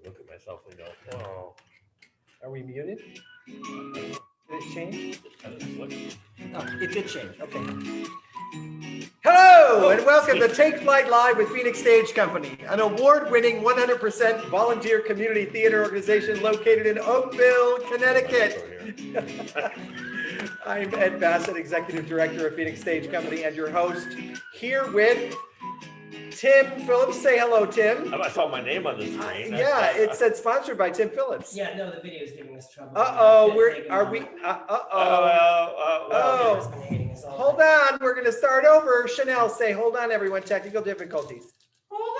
look at myself and go, oh. Are we muted? Did it change? It Oh, it did change. Okay. Hello and welcome to Take Flight Live with Phoenix Stage Company, an award-winning 100% volunteer community theater organization located in Oakville, Connecticut. I'm Ed Bassett, Executive Director of Phoenix Stage Company and your host, here with Tim Phillips. Say hello, Tim. I saw my name on the screen. Yeah, it said sponsored by Tim Phillips. Yeah, no, the video is giving us trouble. Uh-oh, hold on, we're going to start over. Chanel, say hold on, everyone. Technical difficulties. Hold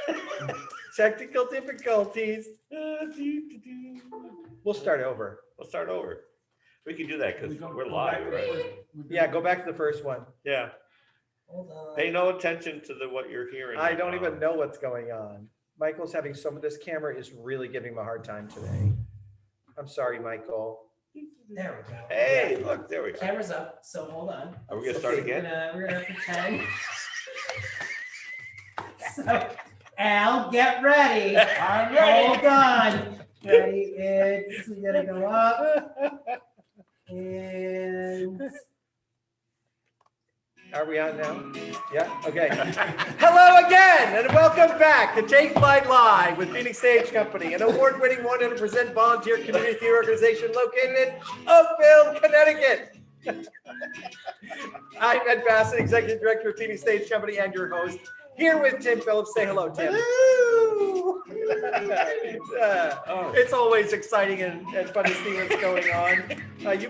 on, everyone. Technical difficulties. We'll start over. We can do that because we're live, right? Yeah, go back to the first one. Yeah. Hold on. Pay no attention to what you're hearing. I don't even know what's going on. Michael's having this camera is really giving him a hard time today. I'm sorry, Michael. There we go. Hey, look, there we go. Camera's up, so hold on. Are we gonna start again? We're gonna pretend. So, Al, get ready. I'm ready. Hold on. Ready, it's gonna go up. And Are we on now? Yeah, okay. Hello again, and welcome back to Take Flight Live with Phoenix Stage Company, an award-winning 100% volunteer community theater organization located in Oakville, Connecticut. I'm Ed Bassett, Executive Director of Phoenix Stage Company and your host, here with Tim Phillips. Say hello, Tim. hello. It's always exciting and fun to see what's going on. You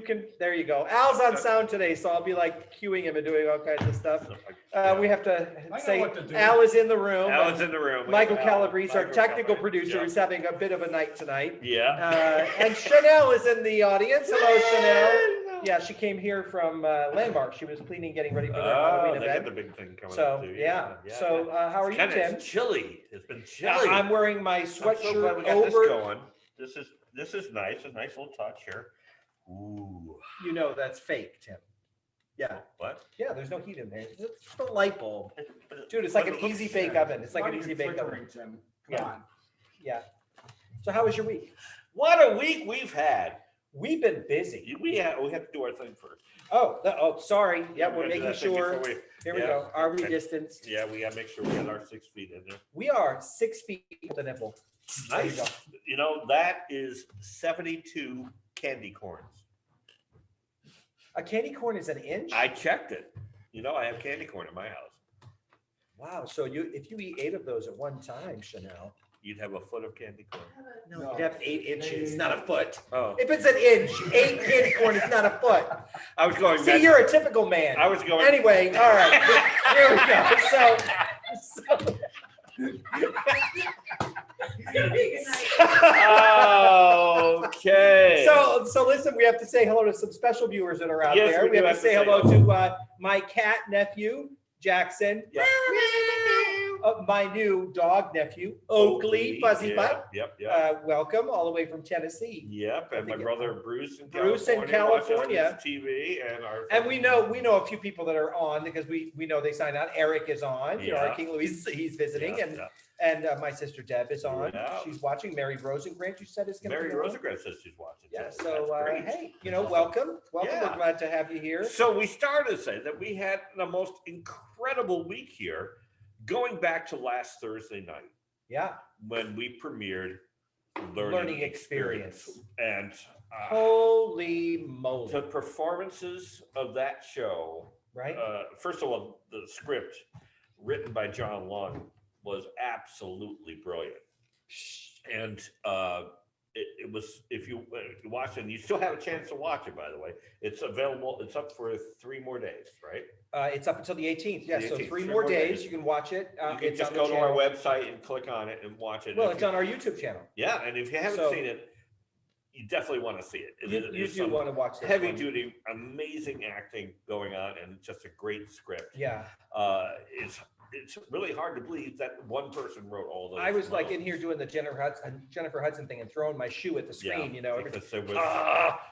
can, there you go. Al's on sound today, so I'll be like cueing him and doing all kinds of stuff. We have to say Al is in the room. Michael Calabrese, our technical producer, is having a bit of a night tonight. Yeah. And Chanel is in the audience. Hello, Chanel. Yeah, she came here from Landmark. She was cleaning, getting ready for their Halloween event. The big thing coming So up too. yeah. So how are you, Tim? It's chilly. It's been chilly. I'm wearing my sweatshirt I'm so glad we got over. this going. This is nice. A nice little touch here. Ooh. You know that's fake, Tim. Yeah. What? Yeah, there's no heat in there. It's just a light bulb. Dude, it's like an easy bake oven. It's like an easy bake oven. Tim. Yeah. Yeah. So how was your week? What a week we've had. We've been busy. We have to do our thing first. Oh, sorry. Yeah, we're gotta do making that thing sure. before Here we yeah, go. Are we okay. distanced? Yeah, we gotta make sure we got our 6 feet in there. We are 6 feet from the nipple. There you Nice. go. You know, that is 72 candy corns. A candy corn is an inch? I checked it. You know, I have candy corn in my house. Wow. So if you eat 8 of those at one time, Chanel, You'd have a foot of candy corn. no, you'd have 8 inches, not a foot. Oh, If it's an inch, 8 candy corn is not a foot. I was going. See, you're a typical man. I was going. Anyway, all right. Here we go. Okay. So listen, we have to say hello to some special viewers that are out Yes, there. we We do have to say hello to my cat nephew, Jackson. Yeah. My new dog nephew, Oakley, Fuzzy Butt. Yep. Welcome all the way from Tennessee. Yep. And my brother Bruce in California. TV and our. And we know a few people that are on because we know they signed on. Eric is on. You know, our Yeah. King Louis, he's visiting, Yeah. and my sister Deb is on. Yeah. She's watching. Mary Rosengrant, you said, is going to be Mary on. Rosengrant says she's watching. Yeah. That's So great. hey, welcome. Yeah. We're glad to have you here. So we started to say that we had the most incredible week here, going back to last Thursday night Yeah. when we premiered Learning Experience. And Holy moly! the performances of that show. Right? First of all, the script written by John Lund was absolutely brilliant, and it was, if you watch it, and you still have a chance to watch it, by the way, it's available. It's up for 3 more days, right? It's up until the 18th. Yeah. The So 18th, 3 3 more more days. days. You can watch it. You can It's just on the go to our channel. website and click on it and watch it. Well, If it's you- on our YouTube channel. Yeah, and if you haven't So- seen it, you definitely want to see it. You There's do some want to watch this heavy one. duty, amazing acting going on, and just a great script. Yeah. It's really hard to believe that one person wrote all those. I was like in monologues. here doing the Jennifer Hudson thing and throwing my shoe at the screen, Yeah, you know. Every because there was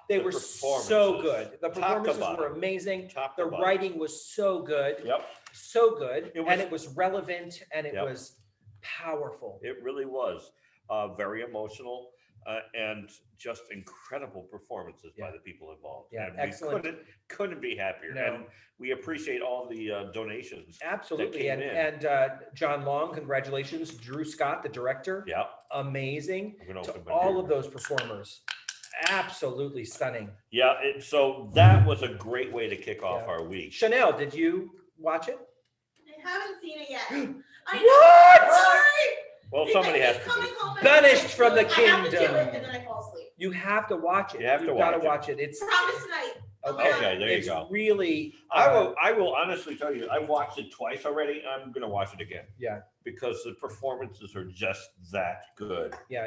they the were so performances, good. The top to performances were bottom. amazing. top to The bottom. writing was so good. Yep. So good. It was- And it was relevant and it Yep. was powerful. It really was very emotional and just incredible performances by Yeah. the people involved. Yeah, and excellent. we couldn't be happier. No. And we appreciate all the donations. Absolutely. came in. And John Long, congratulations. Drew Scott, the director. Yeah. Amazing. I'm gonna To open my all beer. of those performers. Absolutely stunning. Yeah. So that was a great way to kick off Yeah. our week. Chanel, did you watch it? I haven't seen it yet. What? Sorry. Well, somebody has He's to. coming home and Banished from the I have to do kingdom. it, and then I fall asleep. You have to watch it. You have to You've got to watch watch it. It's Promise tonight. Okay, there you it's go. really. I will honestly tell you, I watched it twice already. I'm gonna watch it again. Yeah. Because the performances are just that good. Yeah,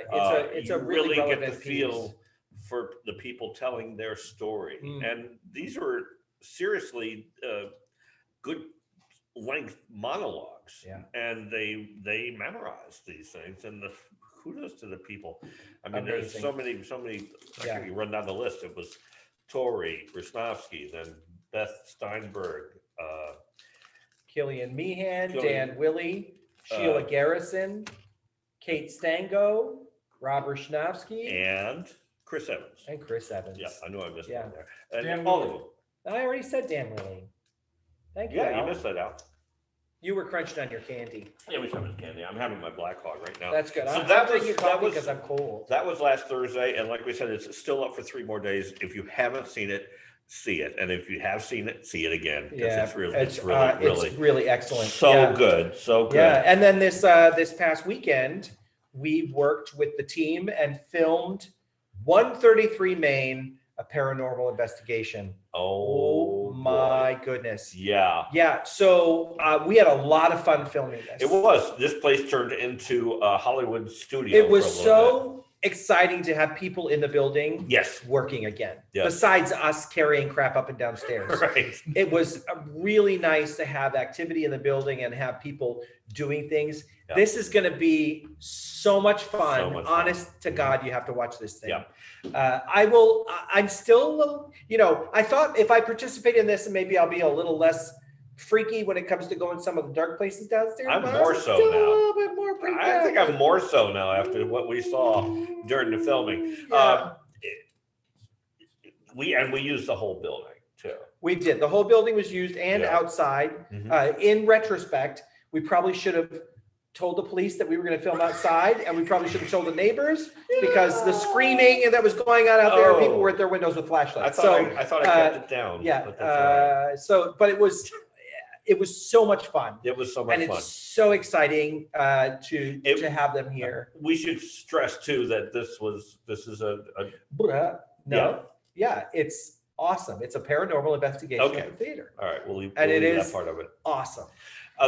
it's You a really get relevant the feel piece. for the people telling their story, Mm. and these were seriously good length monologues. Yeah. And they memorized these things, and the kudos to the people. I mean, there's Amazing. so many. Yeah. You run down the list. It was Tori Krasnovsky, then Beth Steinberg, Killian Meehan, Killian. Dan Willey, Sheila Uh, Garrison, Kate Stango, Robert Schnapsky, and Chris Evans. and Chris Evans. Yeah, I knew I missed Yeah. one there. And Dan all Willey. of them. I already said Dan Willey. Thank you, Yeah, you Al. missed that out. You were crunching on your candy. Yeah, we having candy. I'm having my Black Hawk right now. That's good. So I'm that drinking was- that coffee was- because I'm cold. That was last Thursday, and like we said, it's still up for 3 more days. If you haven't seen it, see it, and if you have seen it, see it again. Because Yeah, it's really, it's really really excellent. so Yeah. good, so good. Yeah, and then this past weekend, we worked with the team and filmed 133 Maine, a paranormal investigation. Oh my boy. goodness. Yeah, Yeah, so we had a lot of fun filming this. it was. This place turned into a Hollywood studio. It was for a little so exciting to have people in the building bit. Yes. working again, Yeah. besides us carrying crap up and down stairs. Right. It was really nice to have activity in the building and have people doing things. Yeah. This is going to be so much fun. So much fun. Honest to God, you have to watch this thing. Yeah. I'm still a little, I thought if I participate in this, maybe I'll be a little less freaky when it comes to going some of the dark places downstairs. I'm but more so still now. A little bit more freaked I think out. I'm more so now after what we saw during the filming. Yeah. We used the whole building too. We did. The whole building was used and Yeah. outside. Mhm. In retrospect, we probably should have told the police that we were going to film outside, and we probably should have told the neighbors because the screaming that was going on out there, Oh. people were at their windows with I flashlights. thought So I kept it down. yeah, but that's all right. but it was so much fun, It was so much and fun. it's so exciting to It- have them here. We should stress too that this is a No, yeah, it's awesome. It's a paranormal investigation Okay. at the theater. all right. We'll leave, And we'll it leave is- that part of it. Awesome.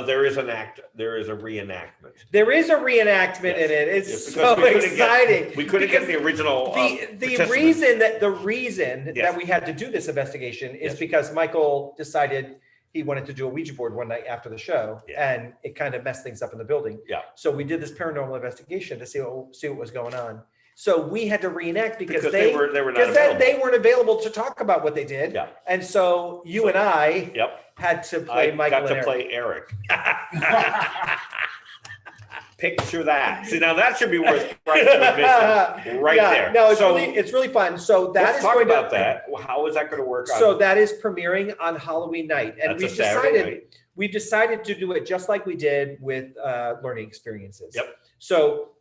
There is a reenactment. There is a reenactment Yes. in it. It's Yes, because so we couldn't get- exciting. We couldn't get Because the original. the participants. reason Yes. that we had to do this investigation is Yes. because Michael decided he wanted to do a Ouija board one night after the show, Yeah. and it kind of messed things up in the building. Yeah. So we did this paranormal investigation to see what was going on. So we had to reenact because because they they were not because available. they weren't available to talk about what they did. Yeah. And so you and I Yep. had to play I Michael got to and Eric. play Eric. Picture that. See, now that should be worth price of admission right Yeah, there. No, So it's really fun. So that let's is talk going about to, that. How is that going to work out? So that is premiering on Halloween night, and That's a Saturday night. we've decided to do it just like we did with learning experiences. Yep. So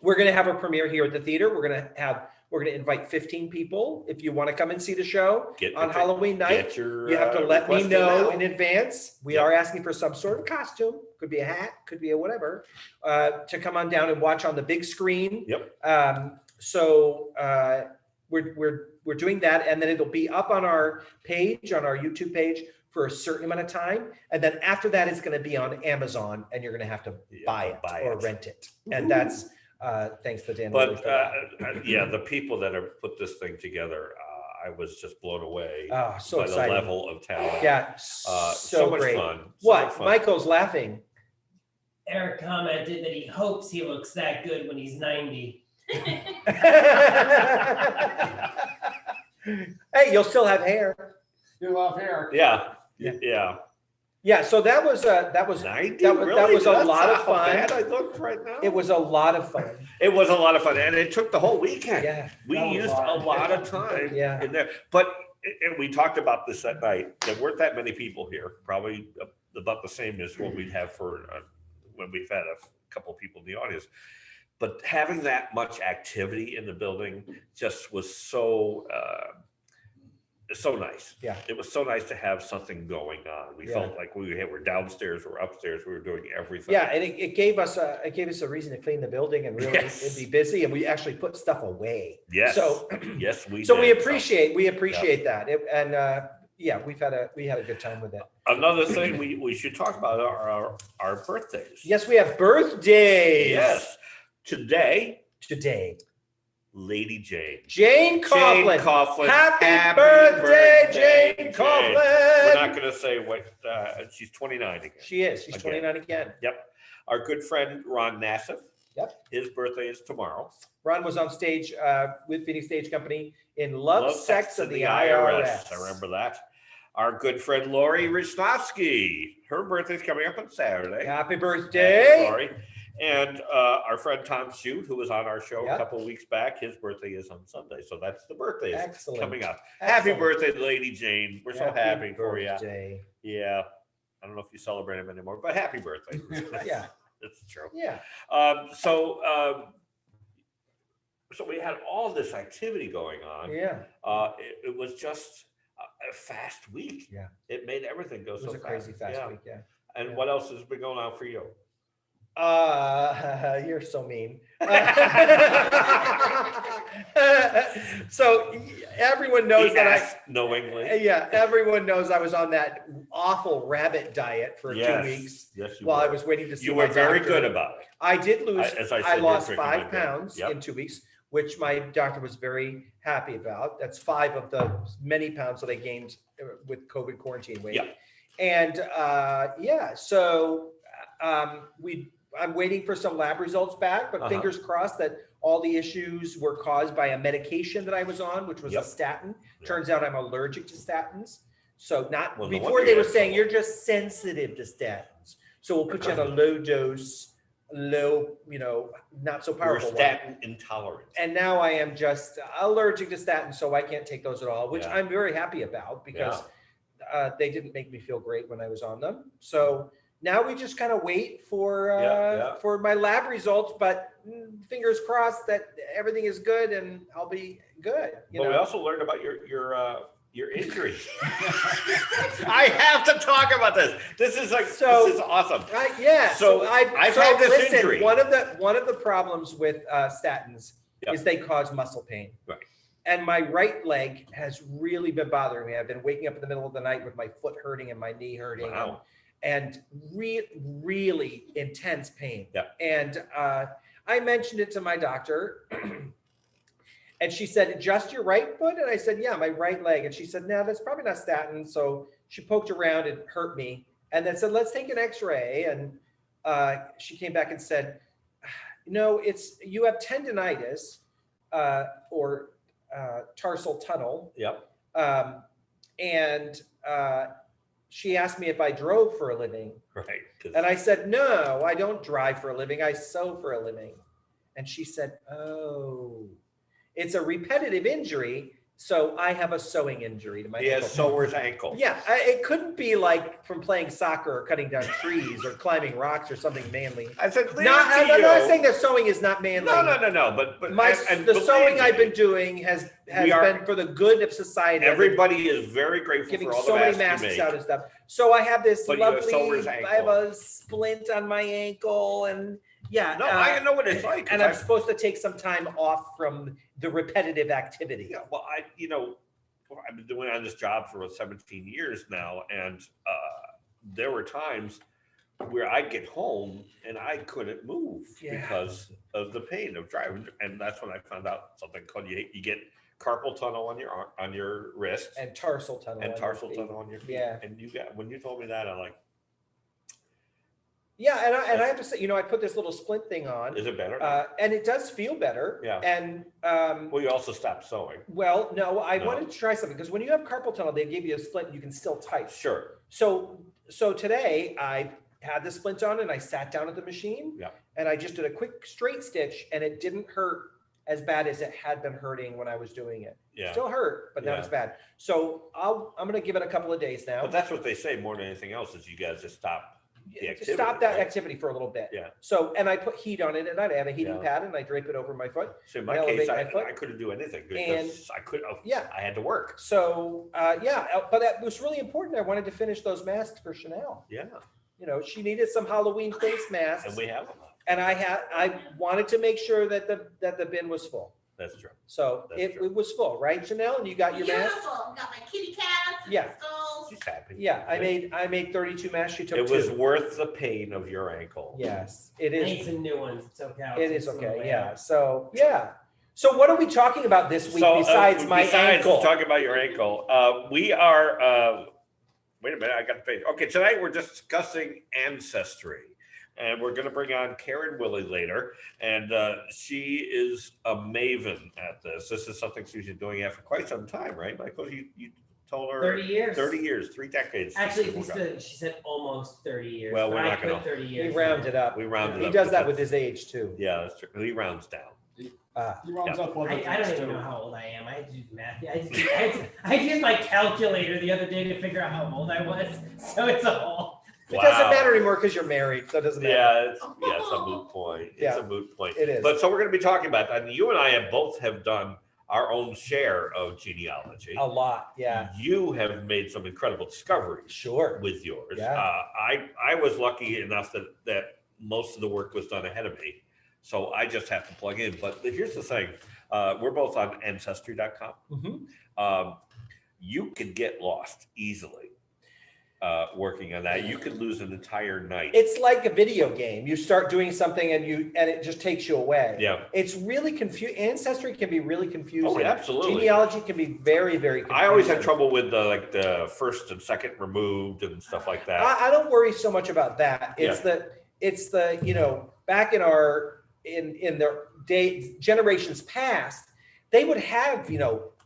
we're going to have a premiere here at the theater. We're going to invite 15 people. If you want to come and see the show Get on the- Halloween night, Get your, you have to let me request know in in advance. We Yep. are asking for some sort of costume. Could be a hat, could be a whatever, to come on down and watch on the big screen. Yep. We're doing that, and then it'll be up on our page, on our YouTube page, for a certain amount of time, and then after that, it's going to be on Amazon, and you're going to have to Yeah, buy it or it. rent it, and that's thanks to Dan. Willey But for that. yeah, the people that have put this thing together, I was just blown away Oh, so by exciting! the level of talent. Yeah, so so much great. fun. So much What? fun. Michael's laughing. Eric commented that he hopes he looks that good when he's 90. Hey, you'll still have hair. You love Eric. Yeah. Yeah. Yeah. Yeah, so that was 90? that was Really? a That's lot of how fun. bad I looked right now. It was a lot of fun. It was a lot of fun, and it took the whole weekend. Yeah. We That was used a hard. lot of time Yeah. in there. But and we talked about this that night. There weren't that many people here. Probably about the same as what we'd have for when we've had a couple people in the audience. But having that much activity in the building just was so nice. Yeah. It was so nice to have something going on. We Yeah. felt like we were downstairs, we're upstairs, we were doing everything. Yeah, and it gave us a reason to clean the building and really Yes. it'd be busy, and we actually put stuff away. Yes. So Yes, we so we did. appreciate that. Yeah, we had a good time with it. Another thing we should talk about are our birthdays. Yes, we have birthdays. Yes. Today, Lady Jane Jane Coughlin. Coughlin. Happy birthday, Jane We're Coughlin. not going to say what, she's 29 again. She is. She's Again. 29 again. Yep. Our good friend Ron Nassif. Yep. His birthday is tomorrow. Ron was on stage with Phoenix Stage Company in Love, Sex, and the IRS. I remember that. Our good friend Lori Richnowski. Her birthday's coming up on Saturday. Happy Happy birthday. Lori. And our friend Tom Shute, who was on our show Yep. a couple of weeks back, his birthday is on Sunday. So that's the birthdays Excellent. coming up. Excellent. Happy birthday, Lady Jane. We're so happy for you. birthday. Yeah. I don't know if you celebrate him anymore, but happy birthday. Yeah. That's true. Yeah. So we had all this activity going on. Yeah. It was just a fast week. Yeah. It made everything go It so was a fast. crazy fast Yeah. week. Yeah. And Yeah. what else has been going on for you? You're so mean. So everyone knows He that asked knowingly. yeah, everyone knows I was on that awful rabbit diet for Yes. 2 weeks Yes, you while I were. was waiting to see You my were very doctor. good about it. I did lose. As I I said, you're lost drinking 5 my beer. pounds Yep. in 2 weeks, which my doctor was very happy about. That's 5 of the many pounds that I gained with COVID quarantine weight. Yeah. And yeah, so I'm waiting for some lab results back, but Uh-huh. fingers crossed that all the issues were caused by a medication that I was on, which was Yep. a statin. Yeah. Turns out I'm allergic to statins. So not Well, no before wonder they you were had saying trouble. you're just sensitive to statins. So we'll put you on a low dose, not so You're powerful one. statin intolerant. And now I am just allergic to statins, so I can't take those at all, which Yeah. I'm very happy about because they didn't make me feel great when I was on them. So now we just kind of wait for my lab results, but fingers crossed that everything is good and I'll be good. But we also learned about your injury. I have to talk about this. This is awesome. Yeah. So I've had this injury. One of the problems with statins Yep. is they cause muscle pain. Right. And my right leg has really been bothering me. I've been waking up in the middle of the night with my foot hurting and my knee hurting. Wow. And really intense pain. Yeah. And I mentioned it to my doctor and she said, just your right foot? And I said, yeah, my right leg. And she said, no, that's probably not statin. So she poked around and hurt me and then said, let's take an x-ray. And she came back and said, no, you have tendinitis or tarsal tunnel. Yep. And she asked me if I drove for a living. Right. 'Cause- And I said, no, I don't drive for a living. I sew for a living. And she said, oh, it's a repetitive injury. So I have a sewing injury to my he has ankle. sower's ankle. Yeah, it couldn't be like from playing soccer or cutting down trees or climbing rocks or something manly. I said, I'm not saying that sewing is not manly. No. But The believe sewing me, I've been doing has We are- been for the good of society. I've been everybody is very grateful giving for all so the many masks you masks make. out and stuff. So I have this But you have lovely, sower's I have ankle. a splint on my ankle and yeah. No, I know what it's like. 'cause And I'm I've- supposed to take some time off from the repetitive activity. Yeah, well, I've been doing on this job for 17 years now, and there were times where I'd get home and I couldn't move Yeah. because of the pain of driving, and that's when I found out something called you get carpal tunnel on your wrist And tarsal tunnel. and on your tarsal feet. tunnel on your feet. Yeah. And when you told me that, I'm like, Yeah, and I have to say, I put this little splint thing on, is it better? and it does feel better. Yeah. And Well, you also stopped sewing. no, I No. wanted to try something because when you have carpal tunnel, they give you a splint and you can still type. Sure. So so today I had the splint on and I sat down at the machine. Yeah. And I just did a quick straight stitch and it didn't hurt as bad as it had been hurting when I was doing it. Yeah. Still hurt, but not Yeah. as bad. So I'm going to give it a couple of days now. But that's what they say more than anything else is you guys just stop the Just activity. stop that right? activity for a little bit. Yeah. So, and I put heat on it and I have a heating Yeah. pad and I drape it over my foot. So in my Elevate case, my foot. I couldn't do anything because Yeah. I had to work. So, but that was really important. I wanted to finish those masks for Chanel. Yeah. You know, she needed some Halloween face masks. And we have them. And I wanted to make sure that the bin was full. That's true. So That's true. it was full, right, Chanel? And you got your mask? Beautiful. Got my kitty cats and Yeah. skulls. She's happy. Yeah, I made 32 masks. She took It was 2. worth the pain of your ankle. Yes, it I is. need some new ones. It's okay. I'll It take is some okay. away. Yeah. So So what are we talking about this week So, besides my ankle? Talking about your ankle, we are. Wait a minute, I got the page. Okay, tonight we're discussing Ancestry, and we're going to bring on Karen Willey later, and she is a maven at this. This is something she's been doing for quite some time, right, Michael? You told her 30 years. 30 years, 3 decades. Actually, she said almost 30 years. Well, we're but I not gonna- put 30 He years. rounded up. We rounded He up does that because- with his age too. Yeah, that's true. He rounds down. He rounds up one. I don't even know how old I am. I had to do math. I used my calculator the other day to figure out how old I was. So it's a whole. It doesn't Wow. matter anymore because you're married, so it doesn't matter. Yeah, it's a moot point. It's Yeah. a moot point. It is. But so we're going to be talking about that. And you and I have both done our own share of genealogy. A lot, yeah. You have made some incredible discoveries Sure. with yours. Yeah. I was lucky enough that most of the work was done ahead of me. So I just have to plug in. But here's the thing. We're both on Ancestry.com. Mhm. You can get lost easily working on that. You could lose an entire night. It's like a video game. You start doing something and it just takes you away. Yeah. It's really confusing. Ancestry can be really confusing. Oh, absolutely. Genealogy can be very, very confusing. I always had trouble with the first and second removed and stuff like that. I don't worry so much about that. It's the back in their generations past, they would have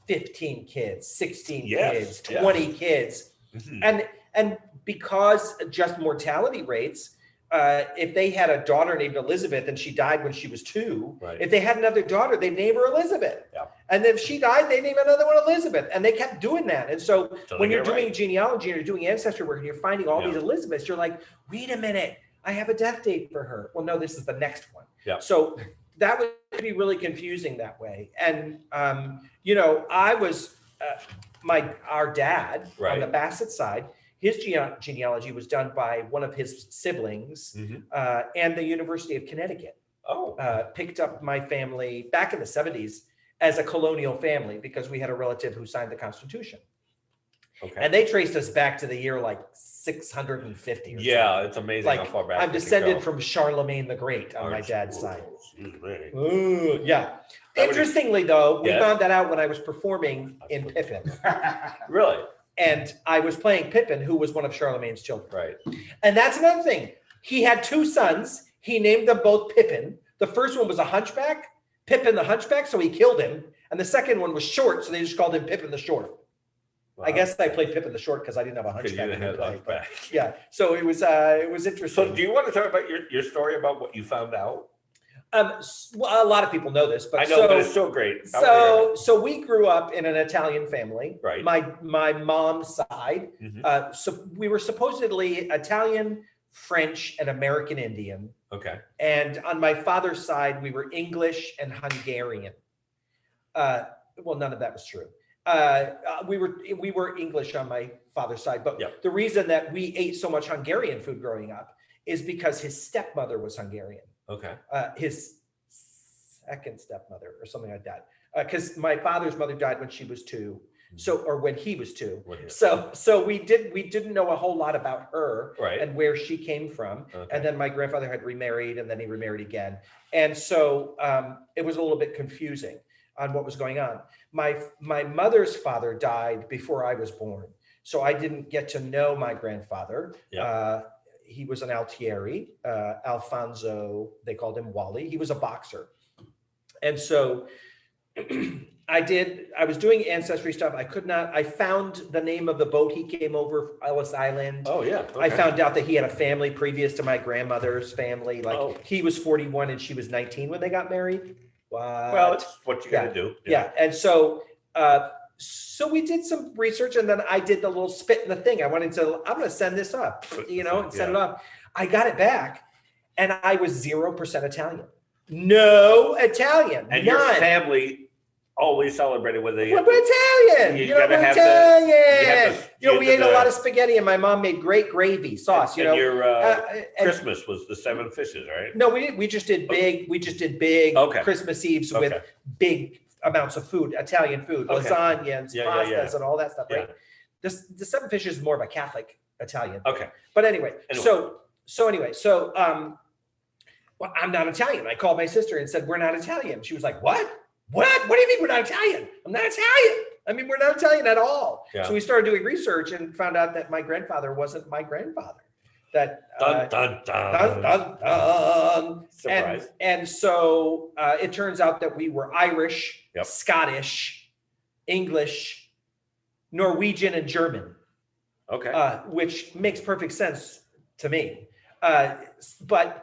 15 kids, 16 Yes, kids, yes. 20 kids, Mhm. and because just mortality rates, if they had a daughter named Elizabeth and she died when she was 2, Right. if they had another daughter, they name her Elizabeth. Yeah. And if she died, they name another one Elizabeth. And they kept doing that. And so So when they you're get it doing right. genealogy and you're doing ancestry work and you're finding all Yeah. these Elizabeths, you're like, wait a minute, I have a death date for her. Well, no, this is the next one. Yeah. So that would be really confusing that way. And, I was, our dad on Right. the Bassett side, his genealogy was done by one of his siblings Mhm. and the University of Connecticut Oh, picked up my family back in the 70s as a colonial family because we had a relative who signed the Constitution. okay. And they traced us back to the year like 650 or Yeah, it's amazing how Like, far back I'm we can descended go. from Charlemagne the Great on my Ours- dad's side. Excuse me. Ooh, yeah. That would- Interestingly, though, we Yes. found that out when I was performing in Pippin. Really? And I was playing Pippin, who was one of Charlemagne's children. Right. And that's another thing. He had 2 sons. He named them both Pippin. The first one was a hunchback, Pippin the hunchback, so he killed him. And the second one was short, so they just called him Pippin the short. I guess I played Pippin the short because I didn't have a Because you hunchback. didn't have to play, that but- back. Yeah, so it was interesting. So do you want to talk about your story about what you found out? Well, a lot of people know this, but I know, but it's so great. I wanna hear So we grew up in an Italian family. Right. My mom's side. Mhm. So we were supposedly Italian, French, and American Indian. it. Okay. And on my father's side, we were English and Hungarian. Well, none of that was true. We were English on my father's side, but Yep. the reason that we ate so much Hungarian food growing up is because his stepmother was Hungarian. Okay. His second stepmother or something like that. Because my father's mother died when she was 2, or when he was 2. What is- So we didn't know a whole lot about her Right. and where she came from. Okay. And then my grandfather had remarried, and then he remarried again. And so it was a little bit confusing on what was going on. My mother's father died before I was born, so I didn't get to know my grandfather. Yeah. He was an Altieri, Alfonso, they called him Wally. He was a boxer. And so I was doing Ancestry stuff. I found the name of the boat he came over, Ellis Island. Oh, yeah. I okay. found out that he had a family previous to my grandmother's family. Like Oh. he was 41 and she was 19 when they got married. Well, it's what you got to do. Yeah. And so, so we did some research and then I did the little spit in the thing. I'm going to send this up, and send it up. I got it back and I was 0% Italian. No Italian. And none. your family always celebrated with We're Italian. You You know, gotta we're have Italian. you We did ate a the- lot of spaghetti and my mom made great gravy sauce, And your and- Christmas was the 7 fishes, right? No, we didn't. We just did big Okay. Christmas Eves with Okay. big amounts of food, Italian food, Okay. lasagna and Yeah, pastas yeah. and all that stuff, right? Yeah. The seven fishes is more of a Catholic Italian. Okay. But anyway, Anyway. so well, I'm not Italian. I called my sister and said, we're not Italian. She was like, what? What do you mean we're not Italian? I'm not Italian. I mean, we're not Italian at all. Yeah. So we started doing research and found out that my grandfather wasn't my grandfather. That Dun, dun, dun. dun, dun, dun. Surprise. And so it turns out that we were Irish, Yep. Scottish, English, Norwegian, and German, Okay. which makes perfect sense to me. But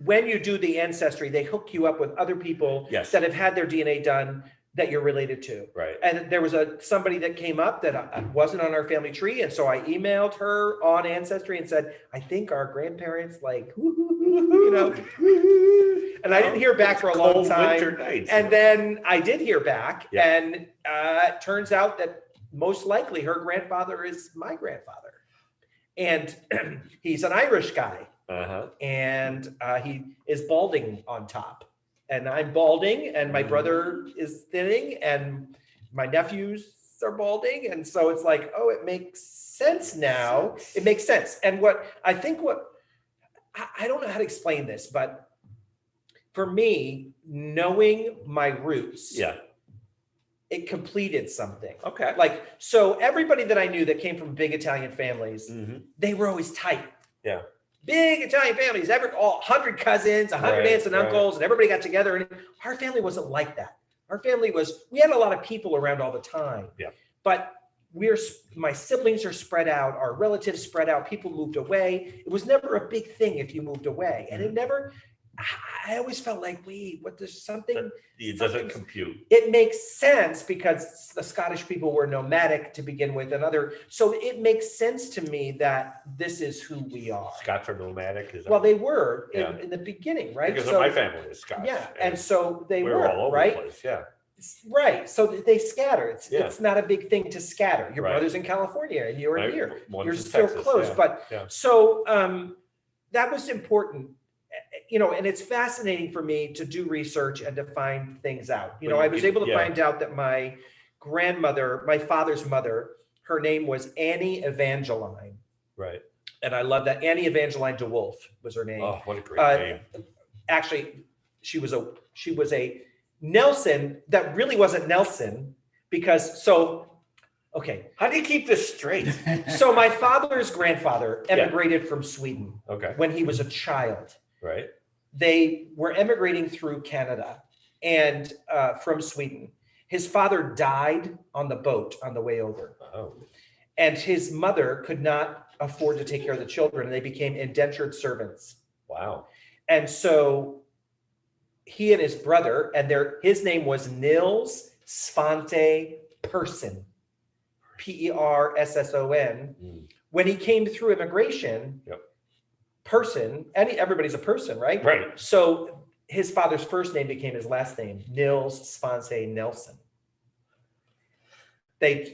when you do the Ancestry, they hook you up with other people Yes. that have had their DNA done that you're related to. Right. And there was somebody that came up that wasn't on our family tree. And so I emailed her on Ancestry and said, I think our grandparents and I didn't hear back for a long Cold time. winter nights. And then I did hear back. Yeah. And it turns out that most likely her grandfather is my grandfather. And he's an Irish guy. Uh-huh. And he is balding on top. And I'm balding, and my brother is thinning, and my nephews are balding. And so it's like, oh, it makes sense now. It makes sense. And I don't know how to explain this, but for me, knowing my roots, Yeah. it completed something. Okay. Like, so everybody that I knew that came from big Italian families, Mhm. they were always tight. Yeah. Big Italian families, 100 cousins, 100 Right, aunts and right. uncles, and everybody got together. And our family wasn't like that. Our family we had a lot of people around all the time. Yeah. But my siblings are spread out, our relatives spread out, people moved away. It was never a big thing if you moved away. And it never, I always felt like, wait, there's something. It doesn't compute. It makes sense because the Scottish people were nomadic to begin with, so it makes sense to me that this is who we are. Scots are nomadic. Is that Well, they were Yeah. in the beginning, right? because So- my family is Scotch. yeah, and so they we were all over right? the place. Yeah. Right. So they scatter. Yeah. It's not a big thing to scatter. Your Right. brother's in California and you're Right. here. One's You're in still Texas, close. yeah. But Yeah. so that was important. And it's fascinating for me to do research and to find things out. But I you was can- able to yeah. find out that my grandmother, my father's mother, her name was Annie Evangeline. Right. And I love that. Annie Evangeline DeWolf was her name. Oh, what a great Uh, name. Actually, she was a Nelson that really wasn't Nelson okay. How do you keep this straight? So my father's grandfather Yeah. emigrated from Sweden Okay. when he was a child. Right. They were emigrating through Canada and from Sweden. His father died on the boat on the way over. Oh. And his mother could not afford to take care of the children, and they became indentured servants. Wow. And so he and his brother, and his name was Nils Svante Persson, Persson. Mm. When he came through immigration, Yep. Person, everybody's a person, right? Right. So his father's first name became his last name, Nils Svante Nelson. They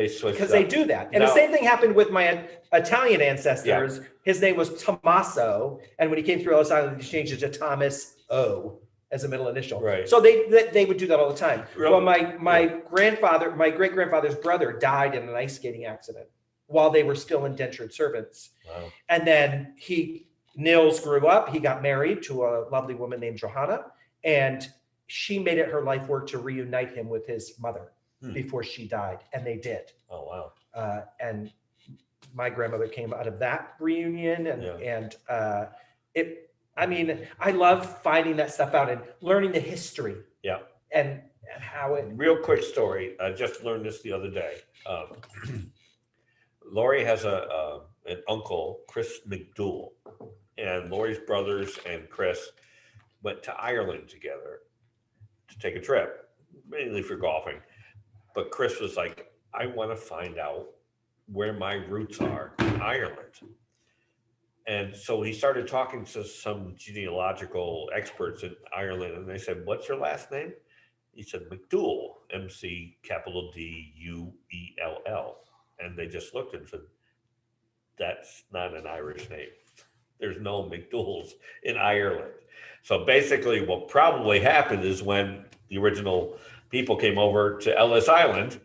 switched because they up. do that. And Now- the same thing happened with my Italian ancestors. His name was Tommaso, and when he came through Ellis Island, he changed it to Thomas O as a middle initial. Right. So they would do that all the time. Real- Well, my grandfather, my great grandfather's brother, died in an ice skating accident while they were still indentured servants. Wow. And then Nils grew up. He got married to a lovely woman named Johanna, and she made it her life work to reunite him with his mother before she died, and they did. Oh, wow. And my grandmother came out of that reunion, and I mean, I love finding that stuff out and learning the history. Yeah. And how it. Real quick story. I just learned this the other day. Lori has an uncle, Chris McDougall, and Lori's brothers and Chris went to Ireland together to take a trip, mainly for golfing. But Chris was like, I want to find out where my roots are in Ireland. And so he started talking to some genealogical experts in Ireland, and they said, what's your last name? He said, McDougall, McDuell. And they just looked and said, that's not an Irish name. There's no McDougall's in Ireland. So basically what probably happened is when the original people came over to Ellis Island,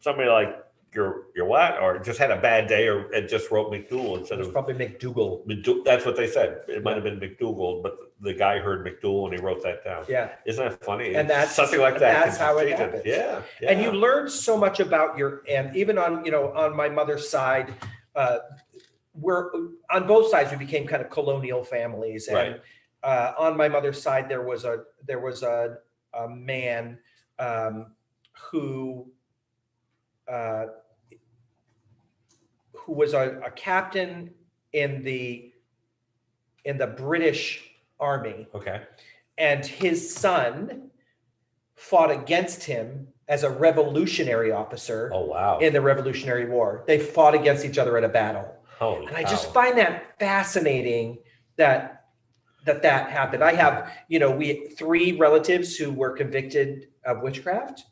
somebody like, you're what? Or just had a bad day or and just wrote McDougall instead It's of probably McDougall. That's what they said. It might have been McDougall, but the guy heard McDougall and he wrote that down. Yeah. Isn't that funny? And that's something like that. That's how it happens. Yeah. And you learn so much about and even on, on my mother's side, we're on both sides, we became kind of colonial families. And on my mother's side, there was a man who was a captain in the British Army. Okay. And his son fought against him as a revolutionary officer. Oh, wow. In the Revolutionary War. They fought against each other at a battle. Holy and I cow. just find that fascinating that happened. I have, we 3 relatives who were convicted of witchcraft.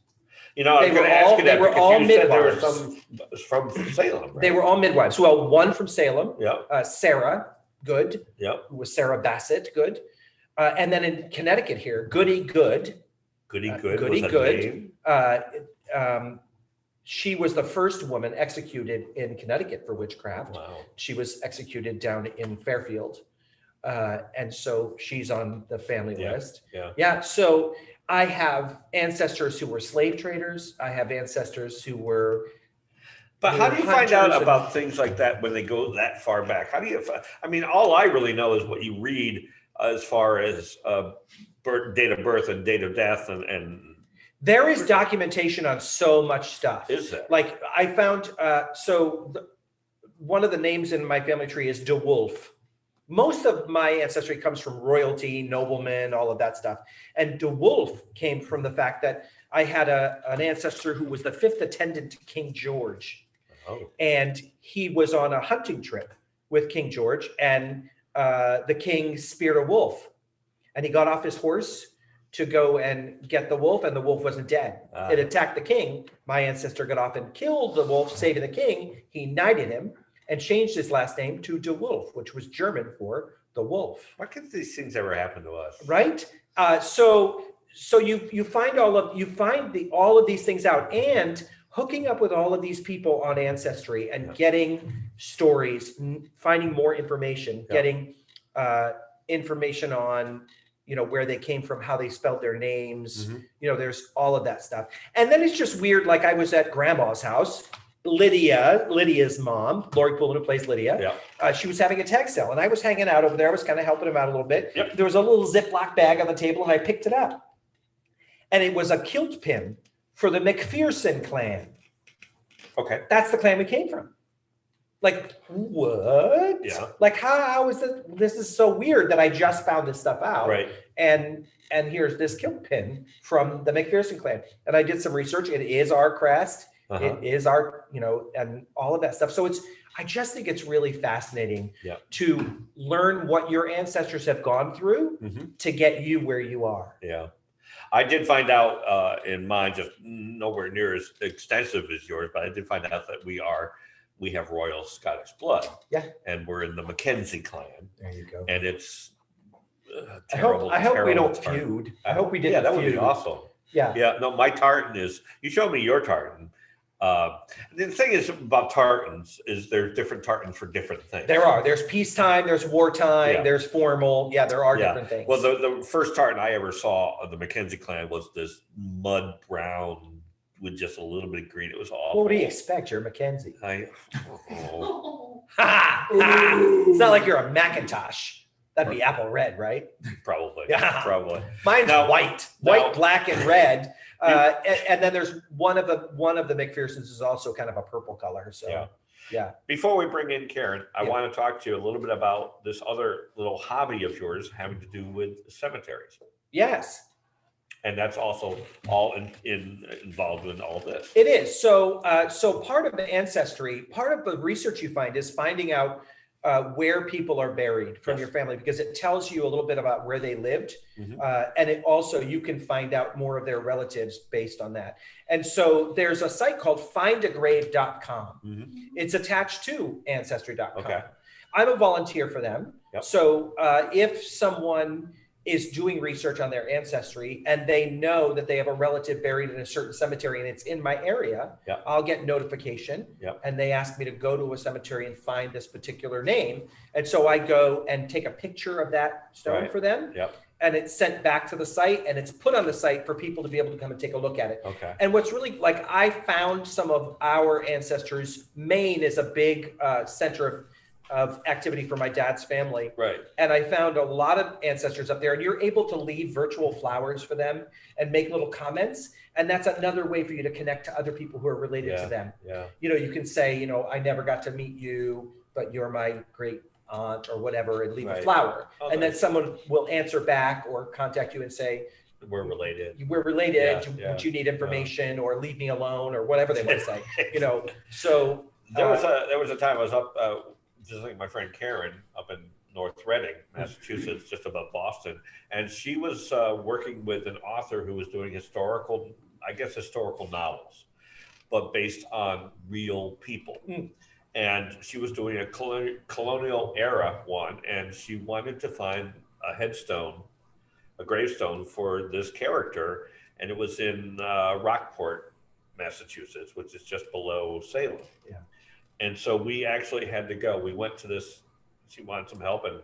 I was going to ask you that. They were all there were midwives. some from Salem. Right? They were all midwives. Well, one from Salem, Yeah. Sarah Good, Yeah. who was Sarah Bassett Good. And then in Connecticut here, Goody Good. Goody Good. Goody was Good. She was the first woman executed in Connecticut for witchcraft. Wow. She was executed down in Fairfield. And so she's on the family list. Yeah. Yeah. So I have ancestors who were slave traders. I have ancestors who were. But how do you find out hunters about things like that when they go that far back? How do you? I mean, all I really know is what you read as far as date of birth and date of death, and there is documentation on so much stuff. Is there? Like I found, one of the names in my family tree is De Wolf. Most of my ancestry comes from royalty, noblemen, all of that stuff. And De Wolf came from the fact that I had an ancestor who was the 5th attendant to King George. Oh. And he was on a hunting trip with King George, and the king speared a wolf. And he got off his horse to go and get the wolf, and the wolf wasn't dead. It attacked the king. My ancestor got off and killed the wolf, saving the king. He knighted him and changed his last name to De Wolf, which was German for the wolf. Why can't these things ever happen to us? Right? So you find all of these things out, and hooking up with all of these people on Ancestry and getting stories, finding more information, getting information on where they came from, how they spelled their names. There's all of that stuff. And then it's just weird. Like I was at grandma's house, Lydia's mom, Lori Poulin, who plays Lydia. She was having a tag sale, and I was hanging out over there. I was kind of helping him out a little bit. There was a little Ziploc bag on the table, and I picked it up. And it was a kilt pin for the McPherson clan. Okay. That's the clan we came from. Like, what? Yeah. Like, how is it? This is so weird that I just found this stuff out. Right. And here's this kilt pin from the McPherson clan. And I did some research. It is our crest. It is our, and all of that stuff. So I just think it's really fascinating to learn what your ancestors have gone through to get you where you are. Yeah. I did find out in mine, just nowhere near as extensive as yours, but I did find out that we have royal Scottish blood. Yeah. And we're in the Mackenzie clan. There you go. And it's terrible. I hope we don't feud. I hope we didn't feud. Yeah, that would feud. be awesome. Yeah. Yeah. No, my tartan you showed me your tartan. The thing is about tartans is there's different tartans for different things. There's peacetime, there's wartime, there's formal. Yeah, there are different things. Well, the first tartan I ever saw of the Mackenzie clan was this mud brown with just a little bit of green. It was awful. What do you expect? You're Mackenzie. It's It's not like you're a Macintosh. That'd be apple red, right? Probably. Yeah. Probably. Mine's Now- white, now- black, and red. And then there's one of the McPhersons is also kind of a purple color. So Yeah. yeah. Before we bring in Karen, I Yeah. want to talk to you a little bit about this other little hobby of yours having to do with cemeteries. Yes, And that's also all involved in all this. it is. So so part of the Ancestry, part of the research you find is finding out where people are buried from Yes. your family, because it tells you a little bit about where they lived. Mhm. And it also, you can find out more of their relatives based on that. And so there's a site called findagrave.com. Mhm. It's attached to ancestry.com. Okay. I'm a volunteer for them. Yep. So if someone is doing research on their ancestry and they know that they have a relative buried in a certain cemetery and it's in my area, Yep. I'll get notification. Yep. And they ask me to go to a cemetery and find this particular name. And so I go and take a picture of that stone Right. for them. Yep. And it's sent back to the site and it's put on the site for people to be able to come and take a look at it. Okay. And what's really like, I found some of our ancestors. Maine is a big center of activity for my dad's family. Right. And I found a lot of ancestors up there, and you're able to leave virtual flowers for them and make little comments. And that's another way for you to connect to other people who are related to them. Yeah. You know, you can say, you know, I never got to meet you, but you're my great aunt or whatever, and leave a Right. flower. Oh, and then nice. someone will answer back or contact you and say, We're related. we're related, Yeah, would you need information or leave me alone or whatever they want to say, you know? So There was a time I was up visiting my friend Karen up in North Reading, Massachusetts, just above Boston, and she was working with an author who was doing historical novels, but based on real people. Mm. And she was doing a colonial era one, and she wanted to find a headstone, a gravestone for this character, and it was in Rockport, Massachusetts, which is just below Salem. Yeah. And so we actually had to go. We went to this, she wanted some help, and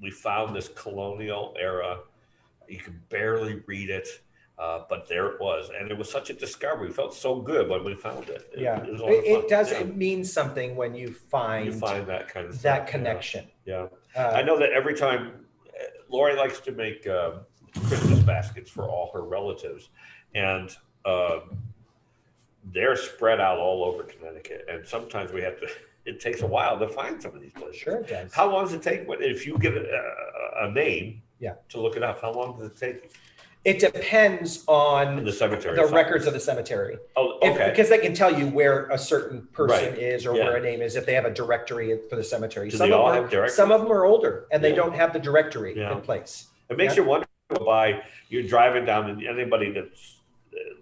we found this colonial era. You could barely read it, but there it was. And it was such a discovery. We felt so good when we found it. yeah, It was a lot of fun. it does, Yeah. it means something when you find that kind of stuff. that connection. Yeah. Uh, I know that every time Lori likes to make Christmas baskets for all her relatives, and they're spread out all over Connecticut. And sometimes it takes a while to find some of these places. Sure it does. How long does it take? If you get a name Yeah. to look it up, how long does it take It depends on the cemetery? the records of the cemetery. Oh, okay. Because they can tell you where a certain person Right. is or Yeah. where a name is if they have a directory for the cemetery. Do Some they of all them have directories? some of them are older and they Yeah. don't have the directory Yeah. in place. It makes Yeah. you wonder why you're driving down, and anybody that's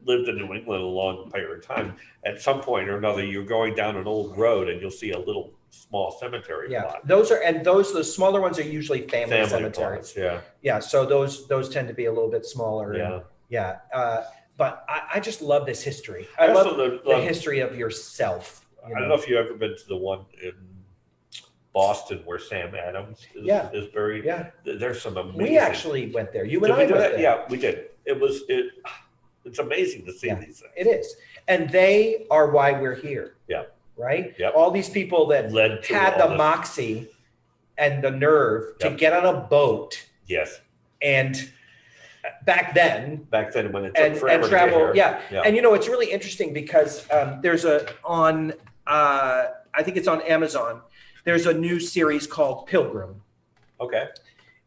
lived in New England a long period of time, at some point or another, you're going down an old road and you'll see a little small cemetery Yeah, plot. the smaller ones are usually family cemeteries. plots, yeah, Yeah, so those tend to be a little bit smaller. and- yeah. yeah. But I just love this history. I I love also the history of yourself. I don't know if you've ever been to the one in Boston where Sam Adams Yeah. is buried. Yeah, There's some amazing. we actually went there. You and Did I we do went that? there. Yeah, we did. It's amazing to see Yeah. these things. It is. And they are why we're here. Yeah. Right? Yep. All these people that Led to had all the this- moxie and the nerve to Yep. get on a boat Yes, and back then back then when it took and forever travel. to get here. Yeah. And you know, it's really interesting because there's I think it's on Amazon. There's a new series called Pilgrim. Okay.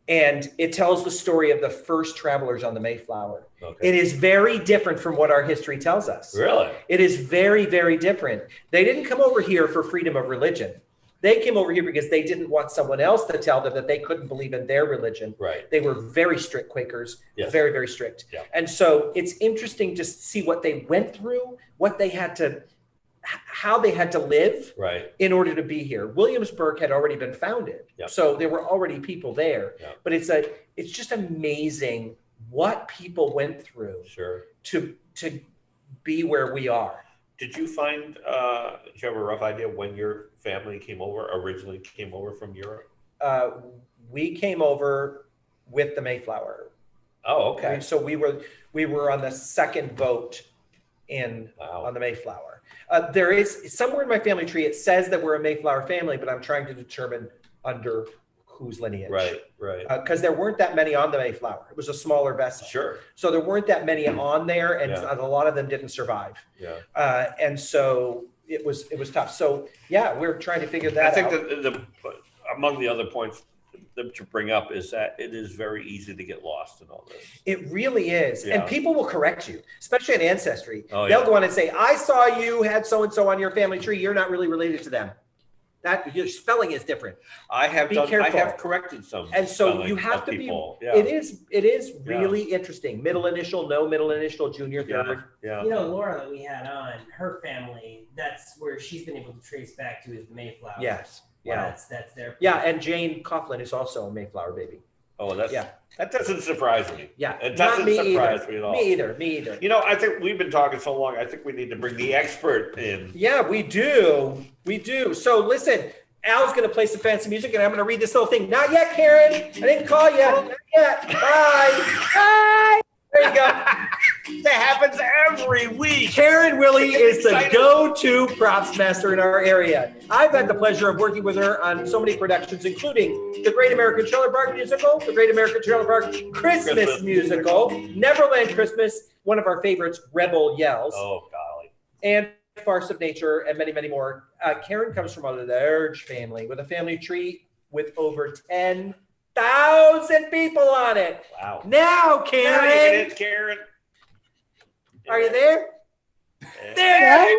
And it tells the story of the first travelers on the Mayflower. Okay. It is very different from what our history tells us. Really? It is very, very different. They didn't come over here for freedom of religion. They came over here because they didn't want someone else to tell them that they couldn't believe in their religion. Right. They were very strict Quakers, Yes. very, very strict. Yeah. And so it's interesting to see what they went through, what they had to, how they had to live Right. in order to be here. Williamsburg had already been founded. Yep. So there were already people there. Yep. But it's just amazing what people went through Sure. to be where we are. Did you find, do you have a rough idea when your family originally came over from Europe? We came over with the Mayflower. Oh, okay. So we were on the second boat on Wow. the Mayflower. There is somewhere in my family tree, it says that we're a Mayflower family, but I'm trying to determine under whose lineage. Right. Because there weren't that many on the Mayflower. It was a smaller vessel. Sure. So there weren't that many on there, and Yeah. a lot of them didn't survive. Yeah. And so it was tough. So yeah, we're trying to figure that I think out. that among the other points to bring up is that it is very easy to get lost in all this. It really is. Yeah. And people will correct you, especially in Ancestry. Oh, They'll yeah. go on and say, I saw you had so-and-so on your family tree. You're not really related to them. That your spelling is different. I have careful. corrected some. And so spelling you have of to people. be, Yeah. it is Yeah. really interesting. Middle initial, no middle initial, junior, third. Yeah. You know, Laura that we had on, her family, that's where she's been able to trace back to is the Mayflower. Yes. Well, Yeah. that's their. Yeah. And Jane Coughlin is also a Mayflower baby. Oh, Yeah. that doesn't surprise me. Yeah. It Not doesn't me surprise either. me at all. Me either. You know, I think we've been talking so long. I think we need to bring the expert in. Yeah, we do. So listen, Al's going to play some fancy music and I'm going to read this little thing. Not yet, Karen. I didn't call you. Not yet. Bye. Bye. There you go. That happens every week. Karen Willey is the Excited. go-to props master in our area. I've had the pleasure of working with her on so many productions, including the Great American Trailer Park Musical, the Great American Trailer Park Christmas Musical, Neverland Christmas, one of our favorites, Rebel Yells, Oh, golly. and Farce of Nature, and many, many more. Karen comes from a large family with a family tree with over 10,000 people on it. Wow. Now, Now you Karen, get it, Karen. are you there? Yeah. There.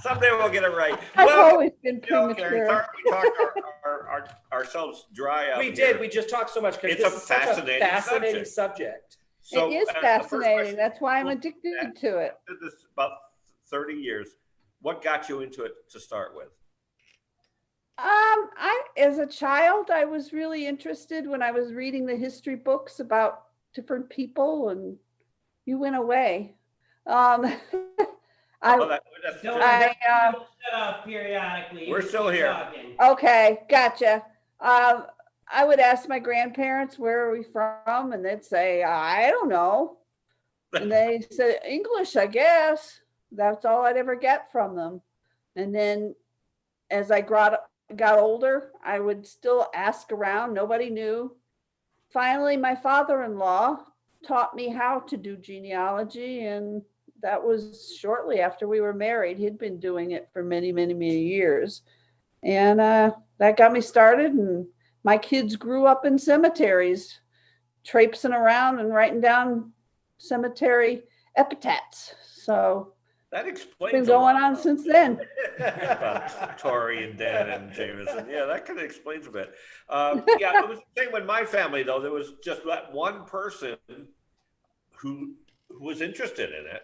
Someday we'll get it right. I've Well, always been you know, Karen, premature. we talked ourselves dry up. We here. did. We just talked so much because It's this a is such fascinating a fascinating subject. So, It is the first fascinating. question- That's why I'm Well, addicted to it. did this about 30 years. What got you into it to start with? As a child, I was really interested when I was reading the history books about different people, and you went away. Oh, that's- Shut off periodically. We're You still keep here. talking. Okay, gotcha. I would ask my grandparents, where are we from? And they'd say, I don't know. And they said, English, I guess. That's all I'd ever get from them. And then as I got older, I would still ask around. Nobody knew. Finally, my father-in-law taught me how to do genealogy. And that was shortly after we were married. He'd been doing it for many, many, many years. And that got me started. And my kids grew up in cemeteries, traipsing around and writing down cemetery epitaphs. So That explains. been a going lot on since then. about Tori and Dan and Jameson. Yeah, that kind of explains a bit. Yeah, it was the same with my family though. There was just that one person who was interested in it,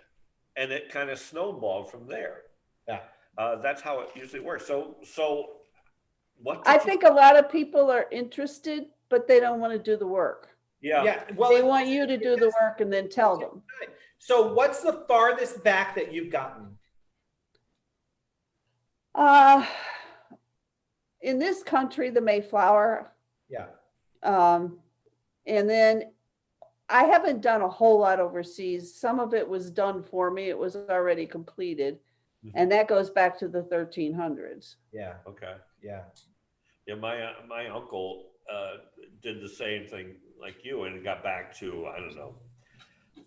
and it kind of snowballed from there. Yeah. That's how it usually works. So what? I think a lot of people are interested, but they don't want to do the work. Yeah. Yeah. Well, They want you to do the work and then tell them. So what's the farthest back that you've gotten? In this country, the Mayflower, Yeah. and then I haven't done a whole lot overseas. Some of it was done for me. It was already completed. Mhm. And that goes back to the 1300s. Yeah. Okay. Yeah. Yeah, my uncle did the same thing like you, and got back to, I don't know,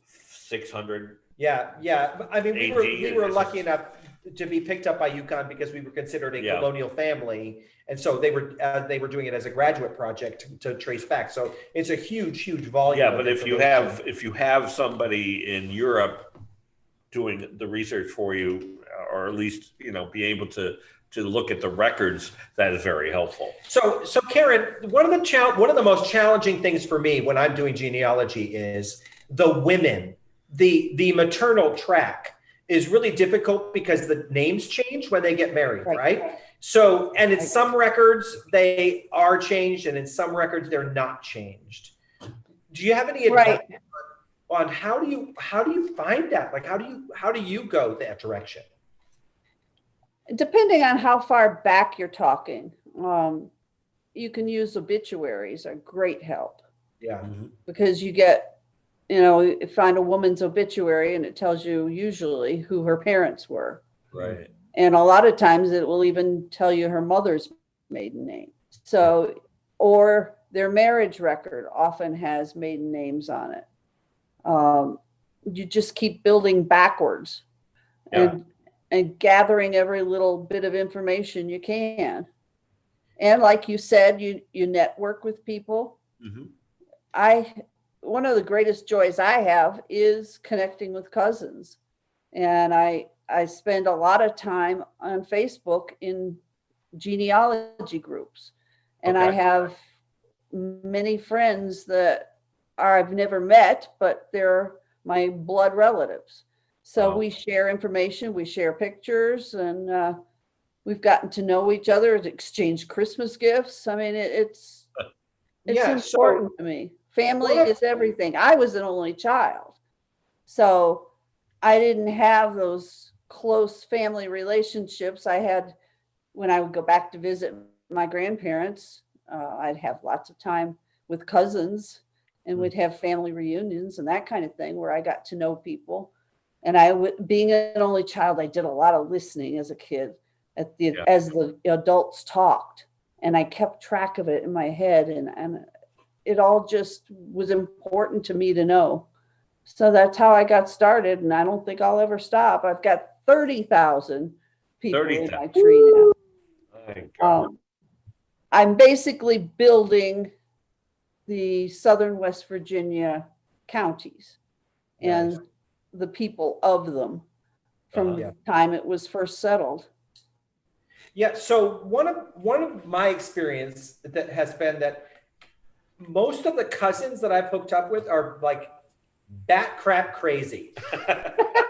600. Yeah. Yeah. I mean, we AD, were and lucky enough to be picked up by UConn because we were considered a Yeah. colonial family. And so they were doing it as a graduate project to trace back. So it's a huge volume. Yeah, of but if you have somebody in Europe doing the research for you, or at least be able to look at the records, that is very helpful. So Karen, one of the most challenging things for me when I'm doing genealogy is the women. The maternal track is really difficult because the names change when they get married, right? So, and in some records they are changed, and in some records they're not changed. Do you have any advice on how do you find that? Like, how do you go that direction? Depending on how far back you're talking, you can use obituaries, are great help, Yeah. because you get, find a woman's obituary and it tells you usually who her parents were. Right. And a lot of times it will even tell you her mother's maiden name. So, or their marriage record often has maiden names on it. You just keep building backwards and gathering every little bit of information you can. And like you said, you network with people. One of the greatest joys I have is connecting with cousins. And I spend a lot of time on Facebook in genealogy groups. And I have many friends that I've never met, but they're my blood relatives. So we share information, we share pictures, and we've gotten to know each other, exchange Christmas gifts. I mean, it's important to me. Family is everything. I was an only child, so I didn't have those close family relationships I had when I would go back to visit my grandparents. I'd have lots of time with cousins, and we'd have family reunions and that kind of thing where I got to know people. And being an only child, I did a lot of listening as a kid as the adults talked, and I kept track of it in my head, and it all just was important to me to know. So that's how I got started, and I don't think I'll ever stop. I've got 30,000 people in my tree now. I'm basically building the southern West Virginia counties and the people of them from the time it was first settled. Yeah. So one of my experience that has been that most of the cousins that I've hooked up with are like bat crap crazy.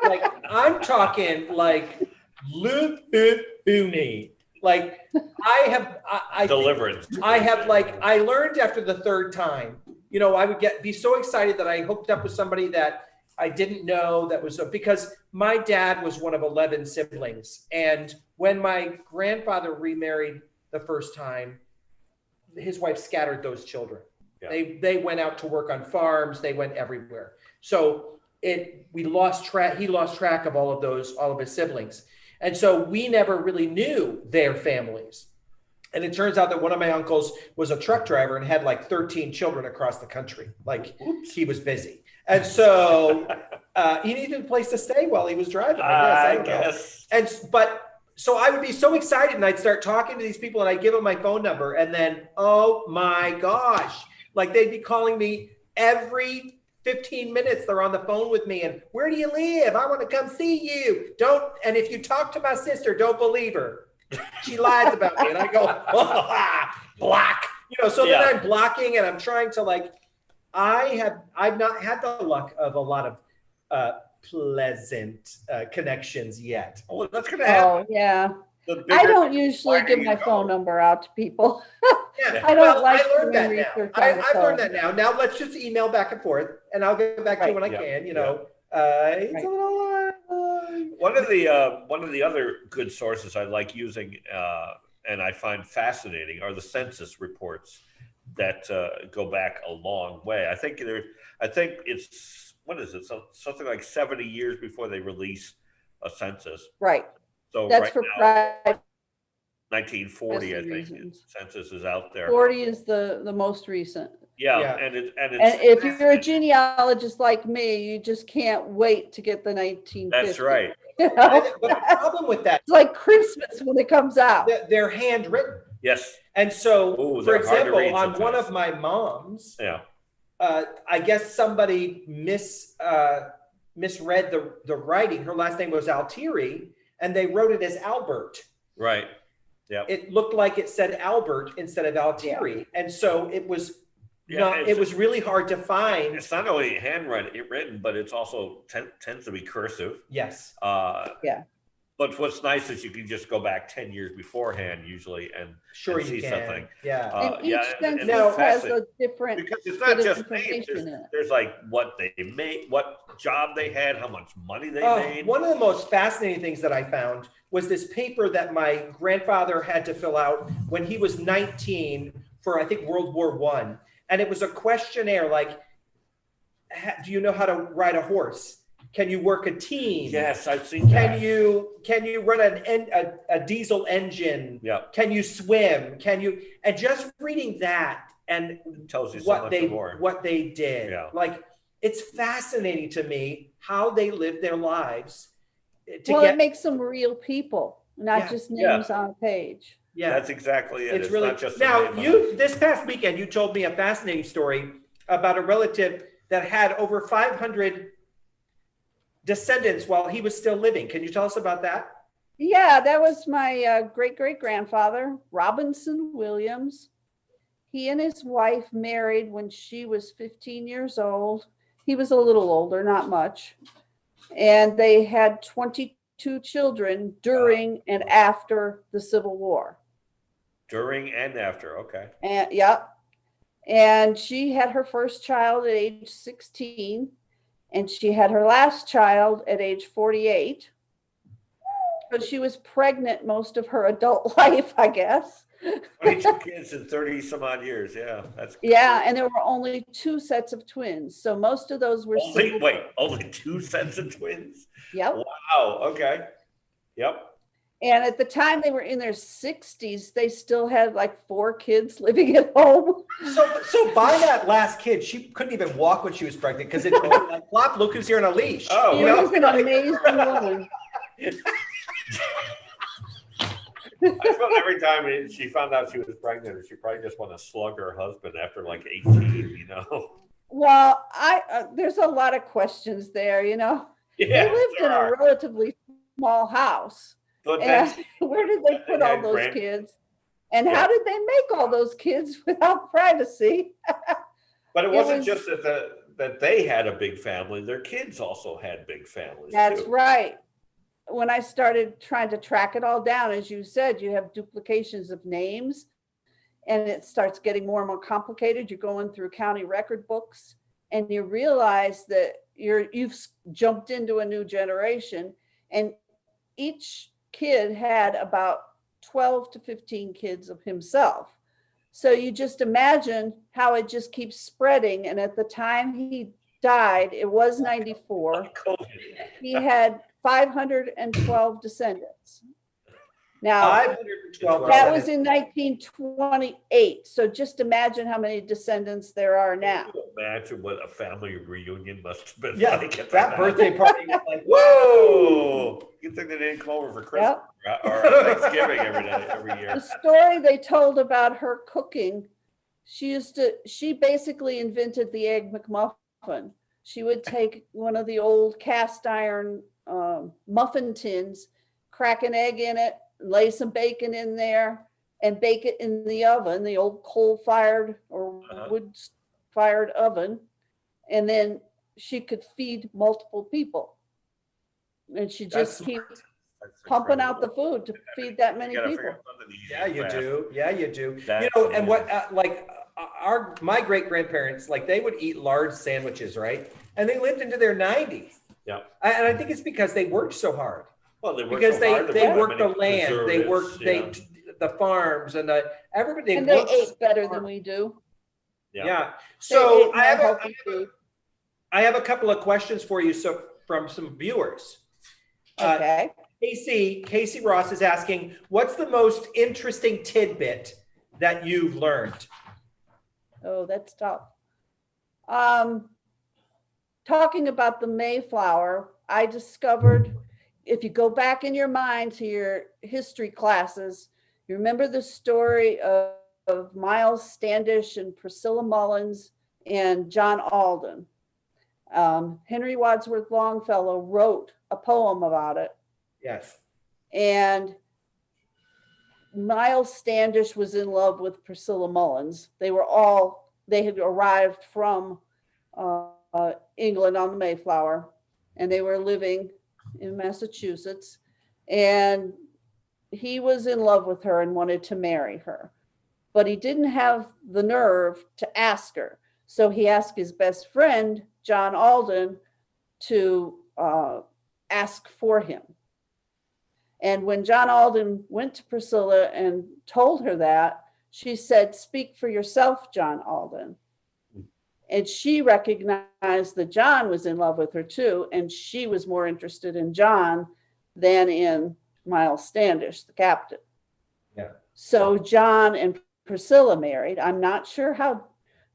Like I'm talking like Luke Booney. Like I Deliverance. I learned after the third time, you know, I would be so excited that I hooked up with somebody that I didn't know that was because my dad was one of 11 siblings. And when my grandfather remarried the first time, his wife scattered those children. Yeah. They went out to work on farms. They went everywhere. So he lost track of all of his siblings. And so we never really knew their families. And it turns out that one of my uncles was a truck driver and had like 13 children across the country. Like he was busy. And so he needed a place to stay while he was driving, I guess. So I would be so excited and I'd start talking to these people and I'd give them my phone number. And then, oh my gosh, like they'd be calling me every 15 minutes. They're on the phone with me and where do you live? I want to come see you. And if you talk to my sister, don't believe her. She lies about me. And I go, block, so then I'm blocking and I'm trying to I've not had the luck of a lot of pleasant connections yet. Oh, that's going to happen. Oh, yeah. I don't usually give my phone number out to people. Yeah. I don't like I learned that doing now. research on the I've learned phone. that now. Now let's just email back and forth, and I'll get back to you when I can. It's a little. One of the other good sources I like using, and I find fascinating, are the census reports that go back a long way. I think it's what is it? Something like 70 years before they release a census. Right. So that's right for now, private 1940, I think, reasons. census is out there. 40 is the most recent. Yeah. And if you're a genealogist like me, you just can't wait to get the 1950. That's right. But the problem with that, It's like Christmas when it comes out. they're handwritten. Yes. And so, for example, on sometimes. one of my moms, Yeah. I guess somebody misread the writing. Her last name was Altieri, and they wrote it as Albert. Right. Yeah. It looked like it said Albert instead of Altieri, and so it was. It was really hard to find. It's not only handwritten, but it's also tends to be cursive. Yes. But what's nice is you can just go back 10 years beforehand usually and see something. Yeah. And each census has a different because it's not just names. information in it. There's like what they made, what job they had, how much money they made. One of the most fascinating things that I found was this paper that my grandfather had to fill out when he was 19 for, I think, World War I. And it was a questionnaire like, do you know how to ride a horse? Can you work a team? Yes, I've seen that. Can you run a diesel engine? Yeah, Can you swim? And just reading that and it tells you so what much more. they did. Yeah. Like, it's fascinating to me how they lived their lives to Well, get. it makes them real people, not Yeah. just names on a page. Yeah, That's exactly it. it's It's really not just a now. name on You this past weekend, you told me a fascinating story about a relative that had over 500 descendants while he was still living. Can you tell us about that? Yeah, that was my great-great-grandfather, Robinson Williams. He and his wife married when she was 15 years old. He was a little older, not much. And they had 22 children during and after the Civil War. during and after. Okay. And yep. And she had her first child at age 16, and she had her last child at age 48. But she was pregnant most of her adult life, I guess. 22 kids in 30 some odd years. Yeah, that's Yeah, and there were only 2 sets of twins. So most of those were only 2 sets of twins. Yep. Wow. Okay. Yep. And at the time they were in their 60s, they still had like 4 kids living at home. So by that last kid, she couldn't even walk when she was pregnant because it like, flop, look who's here on a leash. Oh, She was an amazing woman. I felt every time she found out she was pregnant, she probably just want to slug her husband after like 18, you know? Well, there's a lot of questions there, you know. Yeah, They lived in there a are. relatively small house. But And then, where did they put all those kids? And how did they make all those kids without privacy? but it it wasn't was- just that they had a big family. Their kids also had big families. That's too. right. When I started trying to track it all down, as you said, you have duplications of names and it starts getting more and more complicated. You're going through county record books and you realize that you've jumped into a new generation, and each kid had about 12 to 15 kids of himself. So you just imagine how it just keeps spreading. And at the time he died, it was 94. COVID. He had 512 descendants. Now, 512. that was in 1928. So just imagine how many descendants there are now. Can you imagine what a family reunion must have been Yeah, like at that time? birthday party was like, Whoa! You think they didn't come over for Christmas or Thanksgiving every The year? story they told about her cooking, she basically invented the Egg McMuffin. She would take one of the old cast iron muffin tins, crack an egg in it, lay some bacon in there, and bake it in the oven, the old coal-fired or wood-fired oven. And then she could feed multiple people. And she just keep pumping out the food to feed that many people. yeah, you do. Yeah, you do. That's You know, and what amazing. my great grandparents, like, they would eat large sandwiches, right? And they lived into their 90s. Yeah. And I think it's because they worked so hard. Well, they worked Because so hard to they put worked the many land, they worked preservatives, the farms and everybody. And they worked ate so better hard. than we do. Yeah. Yeah. They So ate more healthy food. I have a couple of questions for you. So from some viewers. Okay. Casey Ross is asking, what's the most interesting tidbit that you've learned? Oh, that's tough. Talking about the Mayflower, I discovered, if you go back in your mind to your history classes, you remember the story of Miles Standish and Priscilla Mullins and John Alden. Henry Wadsworth Longfellow wrote a poem about it. Yes. And Miles Standish was in love with Priscilla Mullins. They had arrived from England on the Mayflower, and they were living in Massachusetts. And he was in love with her and wanted to marry her, but he didn't have the nerve to ask her. So he asked his best friend, John Alden, to ask for him. And when John Alden went to Priscilla and told her that, she said, "Speak for yourself, John Alden." And she recognized that John was in love with her too. And she was more interested in John than in Miles Standish, the captain. Yeah. So John and Priscilla married. I'm not sure how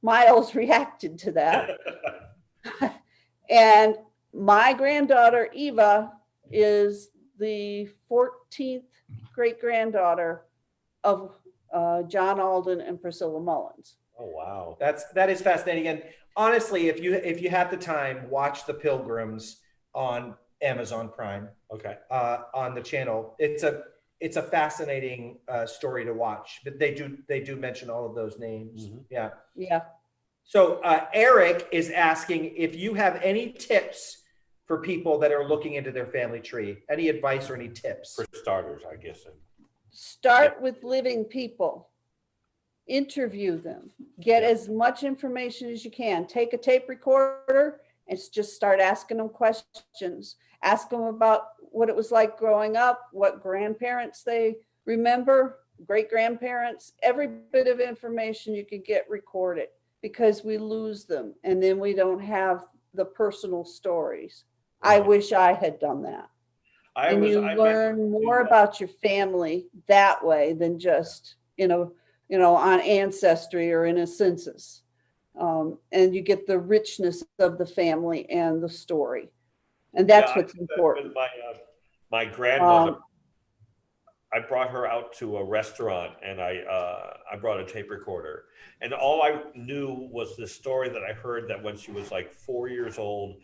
Miles reacted to that. And my granddaughter, Eva, is the 14th great granddaughter of John Alden and Priscilla Mullins. Oh, wow. That is fascinating. And honestly, if you have the time, watch The Pilgrims on Amazon Prime. Okay. On the channel. It's a fascinating story to watch. But they do mention all of those names. Mhm. Yeah. Yeah. So Eric is asking if you have any tips for people that are looking into their family tree. Any advice or any tips? For starters, I guess. Start with living people. Interview them. Get Yeah. as much information as you can. Take a tape recorder and just start asking them questions. Ask them about what it was like growing up, what grandparents they remember, great grandparents, every bit of information you can get recorded, because we lose them and then we don't have the personal stories. I Right. wish I had done that. I And you meant learn to do more that. about your family that way than just, on Ancestry or in a census. And you get the richness of the family and the story. And that's Yeah, I what's did that important. with my grandmother. Um, I brought her out to a restaurant and I brought a tape recorder. And all I knew was the story that I heard that when she was like 4 years old,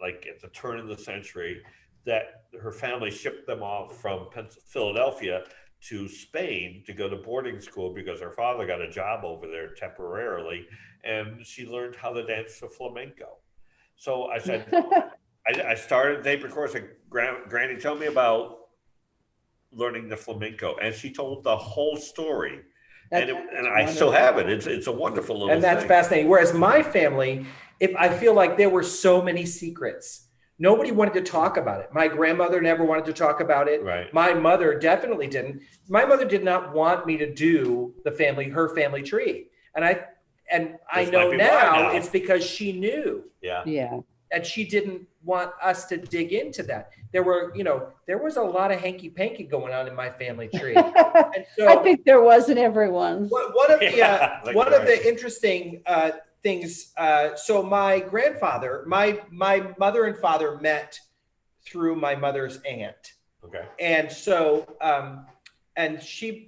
like at the turn of the century, that her family shipped them off from Philadelphia to Spain to go to boarding school because her father got a job over there temporarily. And she learned how to dance the flamenco. So I said, I started tape recorder. I said, Granny, tell me about learning the flamenco. And she told the whole story. And I still have it. It's a wonderful little And that's thing. fascinating. Whereas my family, I feel like there were so many secrets. Nobody wanted to talk about it. My grandmother never wanted to talk about it. Right. My mother definitely didn't. My mother did not want me to do her family tree. And I This know might be why now now. it's because she knew. Yeah. Yeah. And she didn't want us to dig into that. There was a lot of hanky panky going on in my family tree. And so I think there was in everyone's. one of the Yeah, like one of right. the interesting things. So my grandfather, my mother and father met through my mother's aunt, Okay. and so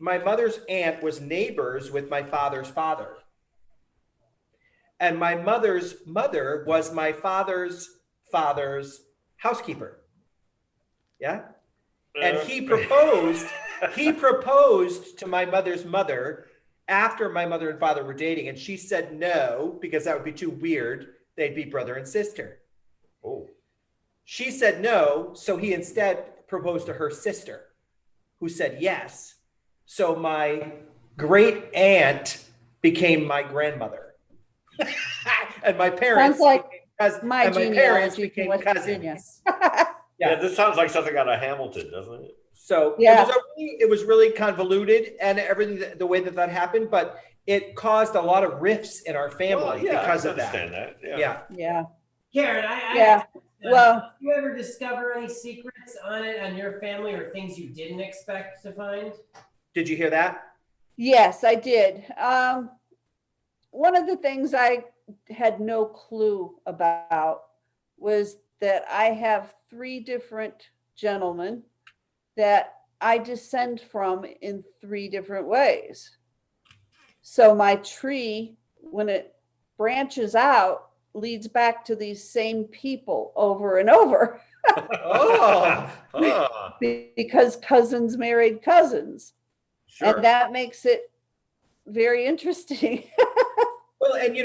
my mother's aunt was neighbors with my father's father, and my mother's mother was my father's housekeeper. Yeah, and he proposed. He proposed to my mother's mother after my mother and father were dating, and she said no because that would be too weird. They'd be brother and sister. Oh. She said no, so he instead proposed to her sister, who said yes. So my great aunt became my grandmother, and my parents Sounds like became my and my parents genealogy from became West cousins. Virginia. Yeah, this sounds like something out of Hamilton, doesn't it? So Yeah. it was really convoluted and everything the way that happened, but it caused a lot of rifts in our family Well, yeah, because I of that. understand that. Yeah. Yeah. Karen, Yeah. Well, did you ever discover any secrets on your family or things you didn't expect to find? Did you hear that? yes, I did. One of the things I had no clue about was that I have 3 different gentlemen that I descend from in 3 different ways. So my tree, when it branches out, leads back to these same people over and over Oh, because cousins married cousins. Sure. And that makes it very interesting. well, and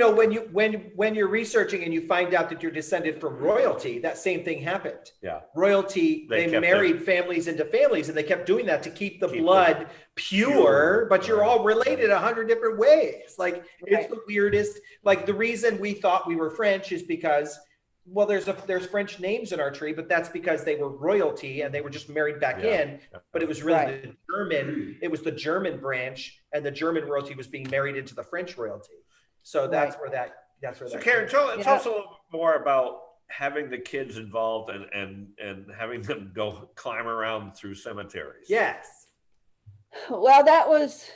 when you're researching and you find out that you're descended from royalty, that same thing happened. Yeah. Royalty, They they kept married families into families, and they kept doing that to keep the Keep blood pure, but you're Right. all related 100 different ways. Like it's Right. the weirdest. Like the reason we thought we were French is because, well, there's French names in our tree, but that's because they were royalty and they were just married back Yeah. in. But it was really Right. the German. It was the German branch, and the German royalty was being married into the French royalty. So that's where That's where So that. Karen, tell Yeah. us a little more about having the kids involved and having them go climb around through cemeteries. Yes. Well, that was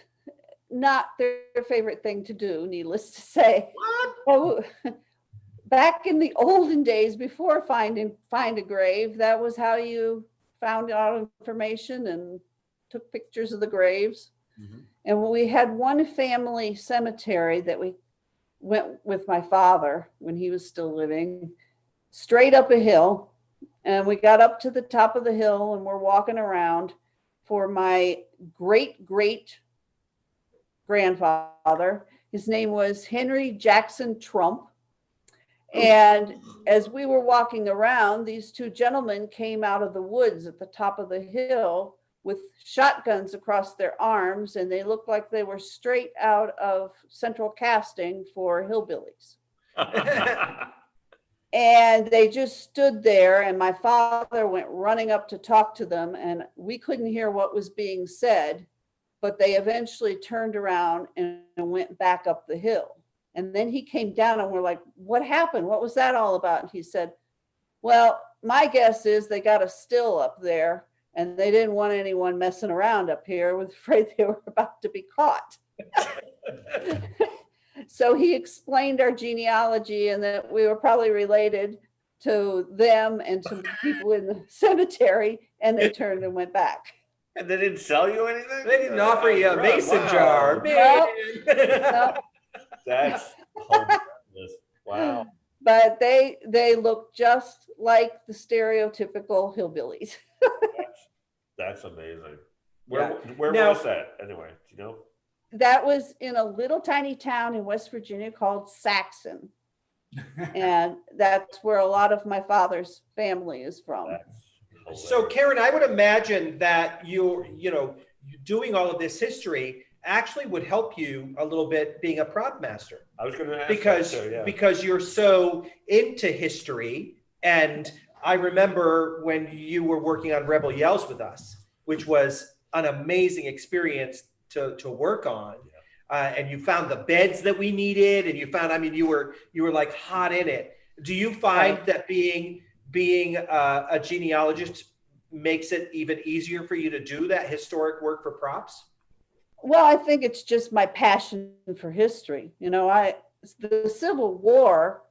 not their favorite thing to do, needless to say. Oh, back in the olden days, before find a grave, that was how you found out information and took pictures of the graves. Mhm. And we had one family cemetery that we went with my father when he was still living, straight up a hill. And we got up to the top of the hill and we're walking around for my great grandfather. His name was Henry Jackson Trump. And as we were walking around, these two gentlemen came out of the woods at the top of the hill with shotguns across their arms, and they looked like they were straight out of central casting for hillbillies. And they just stood there, and my father went running up to talk to them, and we couldn't hear what was being said, but they eventually turned around and went back up the hill. And then he came down and we're like, what happened? What was that all about? And he said, well, my guess is they got a still up there and they didn't want anyone messing around up here, was afraid they were about to be caught. So he explained our genealogy and that we were probably related to them and to people in the cemetery, and they turned and went back. And they didn't sell you anything? They didn't offer you a mason Wow. jar. Nope. Man. No, That's hilarious. Wow. but they look just like the stereotypical hillbillies. That's amazing. Where Now- was that anyway? Do you know? That was in a little tiny town in West Virginia called Saxon. And that's where a lot of my father's family is from. That's So hilarious. Karen, I would imagine that you doing all of this history actually would help you a little bit being a prop master, I was going to ask because that too, yeah. because you're so into history. And I remember when you were working on Rebel Yells with us, which was an amazing experience to work on. And you found the beds that we needed, and you found, I mean, you were like hot in it. Do you find that being a genealogist makes it even easier for you to do that historic work for props? Well, I think it's just my passion for history. You know, the Civil War,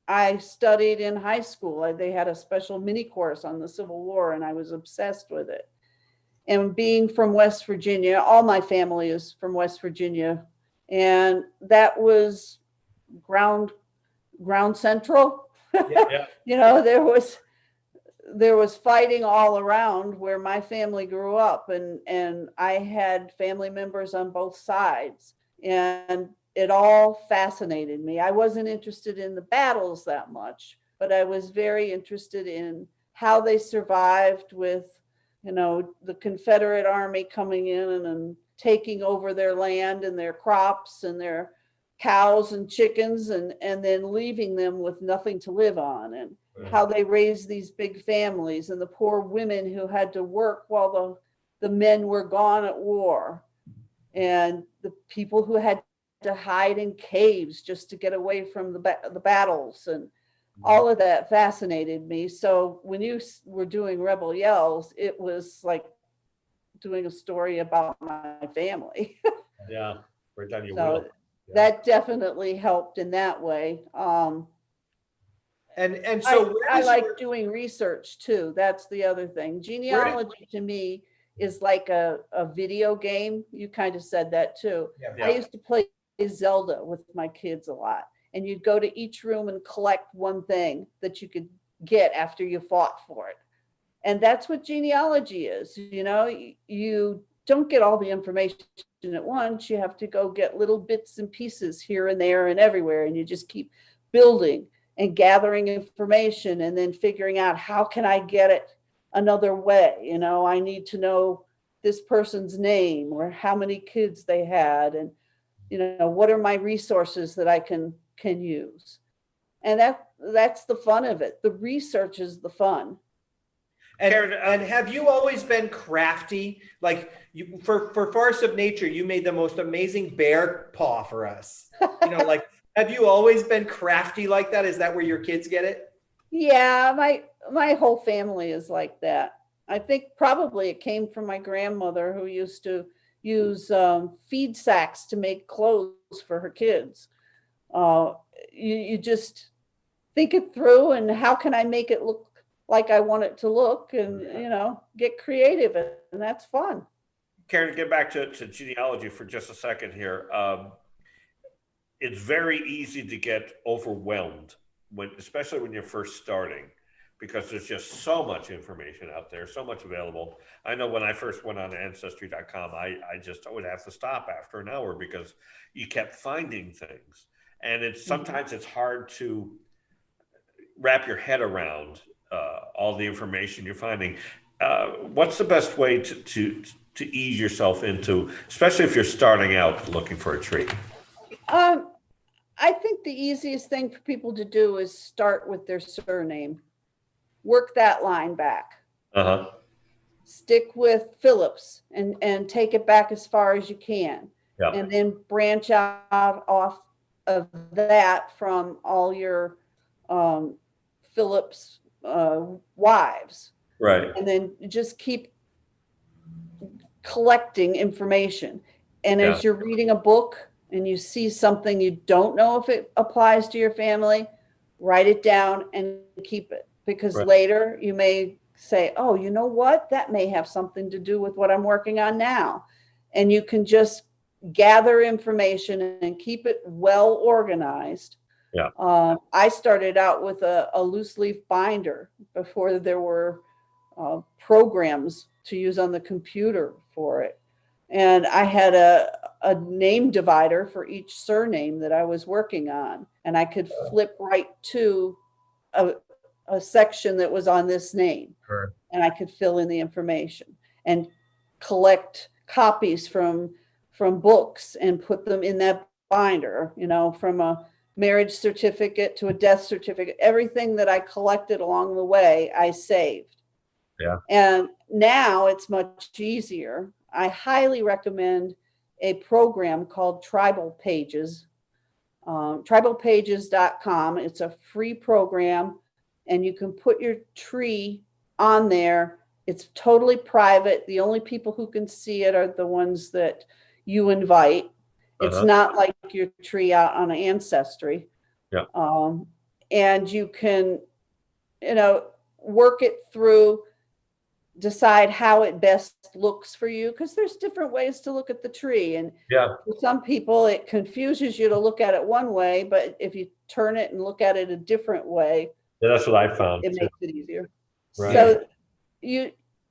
I studied in high school. They had a special mini course on the Civil War, and I was obsessed with it. And being from West Virginia, all my family is from West Virginia, and that was ground central. Yeah. You know, there was fighting all around where my family grew up, and I had family members on both sides, and it all fascinated me. I wasn't interested in the battles that much, but I was very interested in how they survived with, you know, the Confederate Army coming in and taking over their land and their crops and their cows and chickens, and then leaving them with nothing to live on, and how they raised these big families, and the poor women who had to work while the men were gone at war, and the people who had to hide in caves just to get away from the battles, and all of that fascinated me. So when you were doing Rebel Yells, it was like doing a story about my family. Yeah. Right down your So wheel. Yeah. that definitely helped in that way. And so I like doing research too. That's the other thing. Genealogy to me is like a video game. You kind of said that too. I used to play Zelda with my kids a lot. And you'd go to each room and collect one thing that you could get after you fought for it. And that's what genealogy is. You know, you don't get all the information at once. You have to go get little bits and pieces here and there and everywhere. And you just keep building and gathering information, and then figuring out, how can I get it another way? You know, I need to know this person's name or how many kids they had, and, you know, what are my resources that I can use? And that's the fun of it. The research is the fun. And, Karen, and have you always been crafty? Like for Farce of Nature, you made the most amazing bear paw for us. You know, like Have you always been crafty like that? Is that where your kids get it? Yeah, my whole family is like that. I think probably it came from my grandmother who used to use feed sacks to make clothes for her kids. You just think it through and how can I make it look like I want it to look, and get creative, and that's fun. Karen, get back to genealogy for just a second here. It's very easy to get overwhelmed especially when you're first starting, because there's just so much information out there, so much available. I know when I first went on Ancestry.com, I would have to stop after an hour because you kept finding things. And sometimes it's hard to wrap your head around all the information you're finding. What's the best way to ease yourself into, especially if you're starting out looking for a tree? I think the easiest thing for people to do is start with their surname. Work that line back. Uh-huh. Stick with Phillips and take it back as far as you can. Yeah. And then branch out off of that from all your Phillips wives. Right. And then just keep collecting information. And as you're reading a book and you see something you don't know if it applies to your family, write it down and keep it. Because later you may say, oh, you know what? That may have something to do with what I'm working on now. And you can just gather information and keep it well organized. Yeah. I started out with a loose leaf binder before there were programs to use on the computer for it. And I had a name divider for each surname that I was working on. And I could flip right to a section that was on this name. Sure. And I could fill in the information and collect copies from books and put them in that binder, from a marriage certificate to a death certificate. Everything that I collected along the way, I saved. Yeah. And now it's much easier. I highly recommend a program called Tribal Pages, tribalpages.com. It's a free program, and you can put your tree on there. It's totally private. The only people who can see it are the ones that you invite. It's not like your tree out on Ancestry. Yeah. And you can, work it through, decide how it best looks for you, because there's different ways to look at the tree. And for some people, it confuses you to look at it one way, but if you turn it and look at it a different way, that's what I found. It makes it easier. Right. So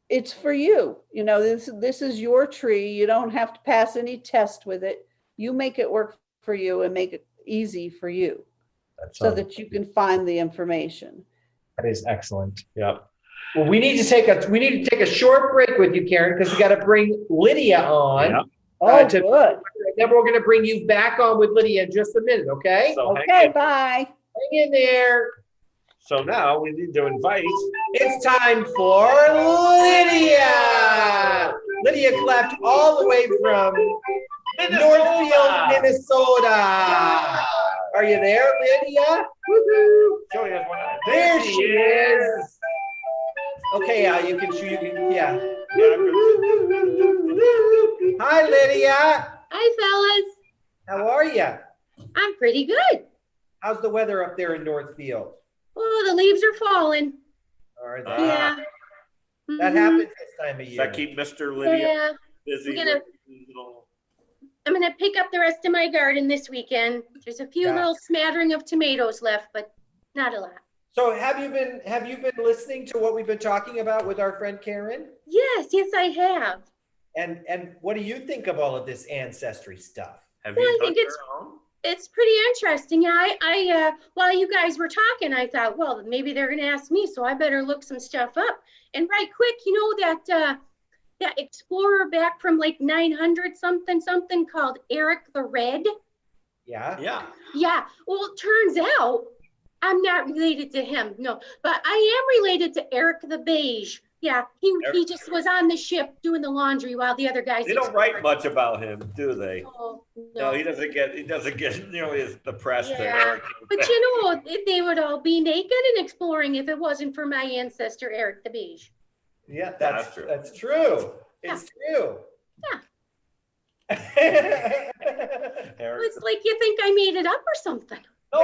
it's for you. This is your tree. You don't have to pass any test with it. You make it work for you and make it easy for you, so that you can find the information. That is excellent. Yeah. Well, we need to take a short break with you, Karen, because we got to bring Lydia on. Yeah. Good. Then we're going to bring you back on with Lydia in just a minute, okay? So Okay, bye. Hang in there. So now we need to invite. It's time for Lydia. Lydia Kleft, all the way from Northfield, Minnesota. Are you there, Lydia? Woo-hoo. There she is. Okay, you can shoot. Yeah. Hi, Lydia. Hi, fellas. How are you? I'm pretty good. How's the weather up there in Northfield? Oh, the leaves are falling. Are they? Yeah. That happens this time of Does year. that keep Mr. Lydia Yeah. busy? I'm gonna pick up the rest of my garden this weekend. There's a few little smattering of tomatoes left, but not a lot. So have you been listening to what we've been talking about with our friend Karen? Yes, I have. And what do you think of all of this ancestry stuff? Have Well, you I think done your own? it's pretty interesting. I while you guys were talking, I thought, well, maybe they're gonna ask me, so I better look some stuff up. And right quick, that explorer back from like 900 something called Eric the Red. Yeah. Yeah. Yeah. Well, it turns out I'm not related to him, no, but I am related to Eric the Beige Yeah, he just was on the ship doing the laundry while the other guys. They don't write much about him, do they? Oh, No, he doesn't get nearly as depressed. as Yeah, Eric. but you know, they would all be naked and exploring if it wasn't for my ancestor, Eric the Beige. Yeah, That's true. That's true. It's true. Yeah. Eric. It's like you think I made it up or something. No.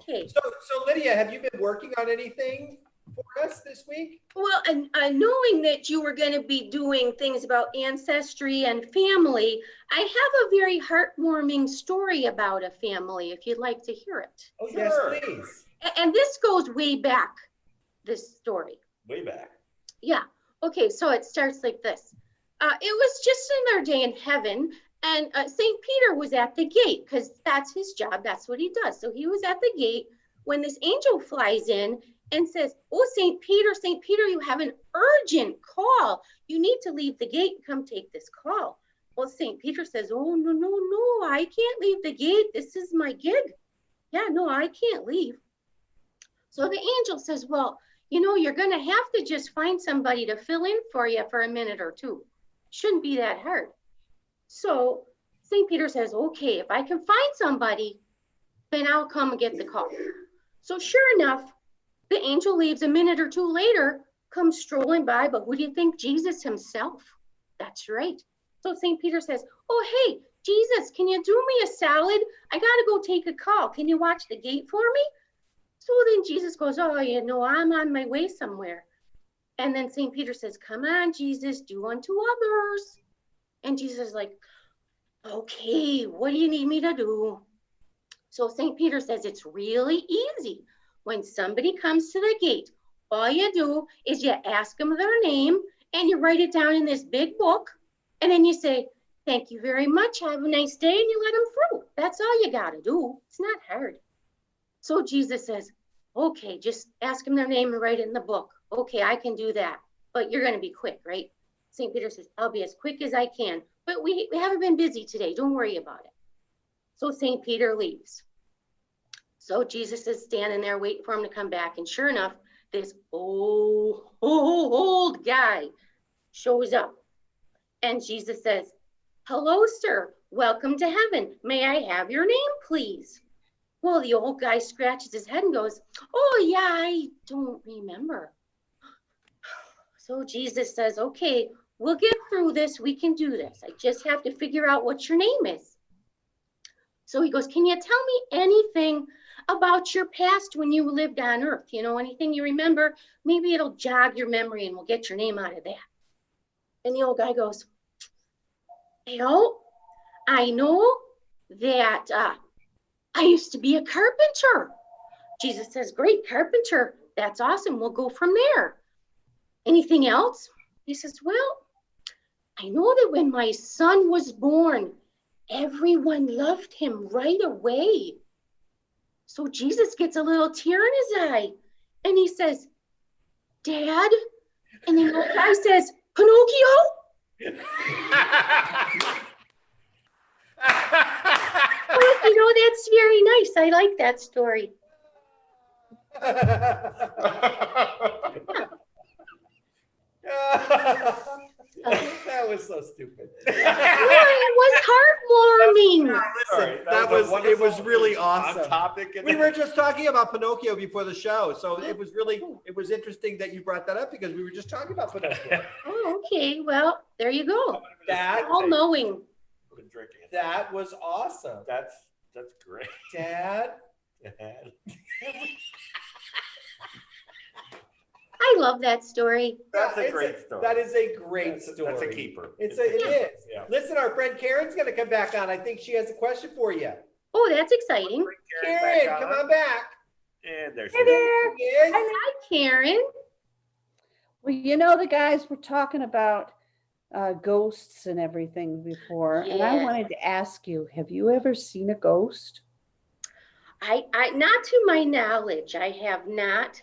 Okay. So Lydia, have you been working on anything for us this week? Well, and knowing that you were going to be doing things about ancestry and family, I have a very heartwarming story about a family, if you'd like to hear it. Oh, yes, Sure. please. And this goes way back, this story. Way back. Yeah. Okay, so it starts like this. It was just another day in heaven, and St. Peter was at the gate because that's his job. That's what he does. So he was at the gate when this angel flies in and says, oh, St. Peter, you have an urgent call. You need to leave the gate and come take this call. Well, St. Peter says, oh, no, I can't leave the gate. This is my gig. Yeah, no, I can't leave. So the angel says, well, you know, you're going to have to just find somebody to fill in for you for a minute or two. Shouldn't be that hard. So St. Peter says, okay, if I can find somebody, then I'll come and get the call. So sure enough, the angel leaves. A minute or two later, comes strolling by, but who do you think? Jesus himself. That's right. So St. Peter says, oh, hey, Jesus, can you do me a salad? I got to go take a call. Can you watch the gate for me? So then Jesus goes, oh, you know, I'm on my way somewhere. And then St. Peter says, come on, Jesus, do unto others. And Jesus is like, okay, what do you need me to do? So St. Peter says, it's really easy. When somebody comes to the gate, all you do is you ask them their name and you write it down in this big book. And then you say, thank you very much. Have a nice day. And you let them through. That's all you got to do. It's not hard. So Jesus says, okay, just ask them their name and write it in the book. Okay, I can do that. But you're going to be quick, right? St. Peter says, I'll be as quick as I can. But we haven't been busy today. Don't worry about it. So St. Peter leaves. So Jesus is standing there waiting for him to come back. And sure enough, this old guy shows up. And Jesus says, hello, sir. Welcome to heaven. May I have your name, please? Well, the old guy scratches his head and goes, oh, yeah, I don't remember. So Jesus says, okay, we'll get through this. We can do this. I just have to figure out what your name is. So he goes, can you tell me anything about your past when you lived on earth? You know, anything you remember? Maybe it'll jog your memory and we'll get your name out of that. And the old guy goes, well, I know that I used to be a carpenter. Jesus says, great, carpenter. That's awesome. We'll go from there. Anything else? He says, well, I know that when my son was born, everyone loved him right away. So Jesus gets a little tear in his eye and he says, Dad? And the little guy says, Pinocchio? Well, you know, that's very nice. I like that story. That was so stupid. It was heartwarming. Listen, it was really awesome. On topic. We were just talking about Pinocchio before the show, so it was interesting that you brought that up because we were just talking about Pinocchio. Oh, okay. Well, there you go. That All knowing. That was awesome. That's great. Dad. I love that story. That's a great story. That is a great story. That's a keeper. It is. Yeah. Listen, our friend Karen's going to come back on. I think she has a question for you. Oh, that's exciting. Karen, come on back. And there's Hey there. Yes. Hi, Karen. Well, you know, the guys were talking about ghosts and everything before, and I Yeah. wanted to ask you, have you ever seen a ghost? I not to my knowledge, I have not.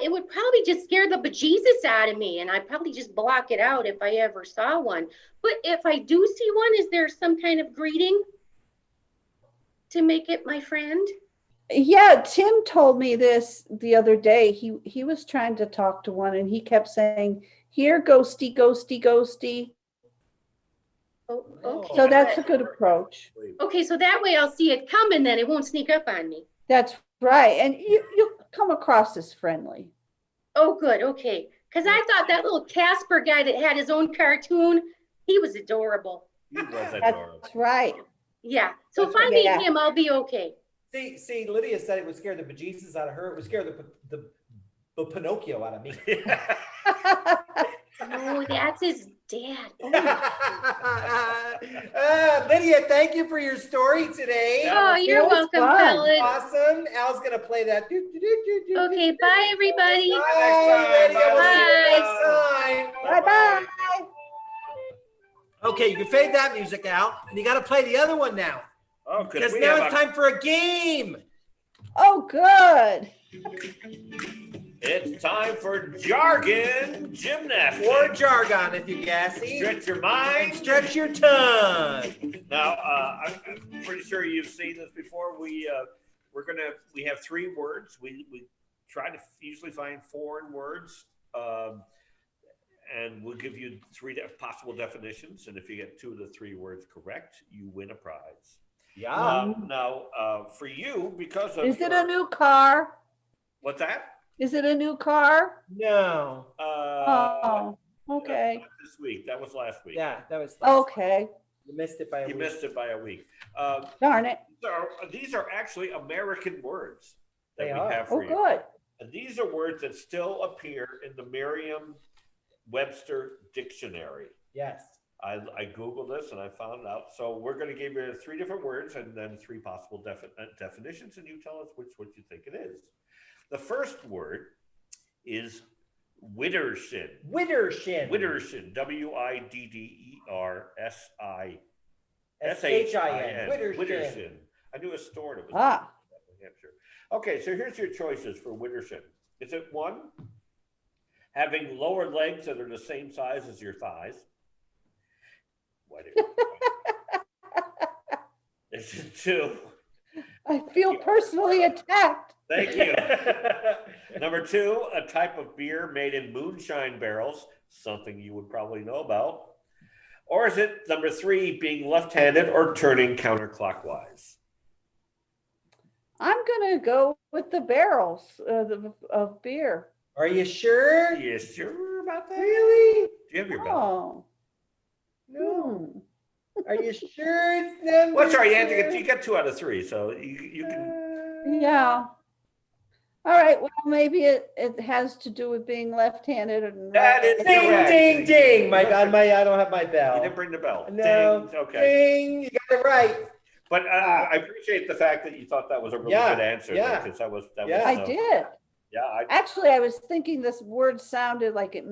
It would probably just scare the bejesus out of me, and I'd probably just block it out if I ever saw one. But if I do see one, is there some kind of greeting to make it my friend? Yeah, Tim told me this the other day. He was trying to talk to one and he kept saying, "Here, ghosty, ghosty, ghosty." Oh, okay. So that's a good approach. Okay, so that way I'll see it coming, then it won't sneak up on me. That's right. And you'll come across as friendly. Oh, good, okay. Because I thought that little Casper guy that had his own cartoon, he was adorable. He was adorable. That's right. Yeah, so if That's I right. meet Yeah. him, I'll be okay. See, Lydia said it would scare the bejesus out of her. It would scare the Pinocchio out of me. No, that's his dad. Oh, Lydia, thank you for your story today. oh you're It was welcome, fun. fellas. Awesome. Al's gonna play that. Okay, bye, everybody. Bye, Lydia. We'll see you Bye. next time. Bye-bye. Okay, you can fade that music out, and you got to play the other one now, Oh, because we now have it's time for a game. Oh, good. It's time for jargon gymnastics. Or jargon, if you gassy. Stretch your mind. And stretch your tongue. Now, I'm pretty sure you've seen this before. We have 3 words. We try to usually find foreign words, and we'll give you 3 possible definitions. And if you get 2 of the 3 words correct, you win a prize. Yeah. Now, for you, because of Is it a new car? what's that? Is it a new car? No. Oh, okay. Not this week. That was last week. Yeah, that was. Okay. You missed it by a You week. missed it by a week. Darn it. These are actually American words that They we are. have Oh, for you. good. And these are words that still appear in the Merriam-Webster dictionary. Yes. I Googled this and I found out. So we're going to give you 3 different words and then 3 possible definitions, and you tell us which one you think it is. The first word is widdershin. Widdershin. Widdershin. WIDDERSISHIN. Widdershin. Widdershin. I knew a store that was Ah. New Hampshire. Okay, so here's your choices for widdershin. Is it 1, having lower legs that are the same size as your thighs? Why did Is it 2? I feel personally attacked. Thank you. Number 2, a type of beer made in moonshine barrels, something you would probably know about. Or is it number 3, being left-handed or turning counterclockwise? I'm going to go with the barrels of beer. Are you sure? Are you sure about that? Really? Do you have your belt? Oh. No. Are you sure it's number? Well, sorry, you got 2 out of 3, so you can. Yeah. All right. Well, maybe it has to do with being left-handed. And That is Ding, correct. ding, ding. I don't have my bell. You didn't bring the bell. No. Ding. Okay. Ding. You got it right. But I appreciate the fact that you thought that was a really Yeah, good answer. yeah. Because that was. Yeah. I did. Yeah. Actually, I was thinking this word sounded like it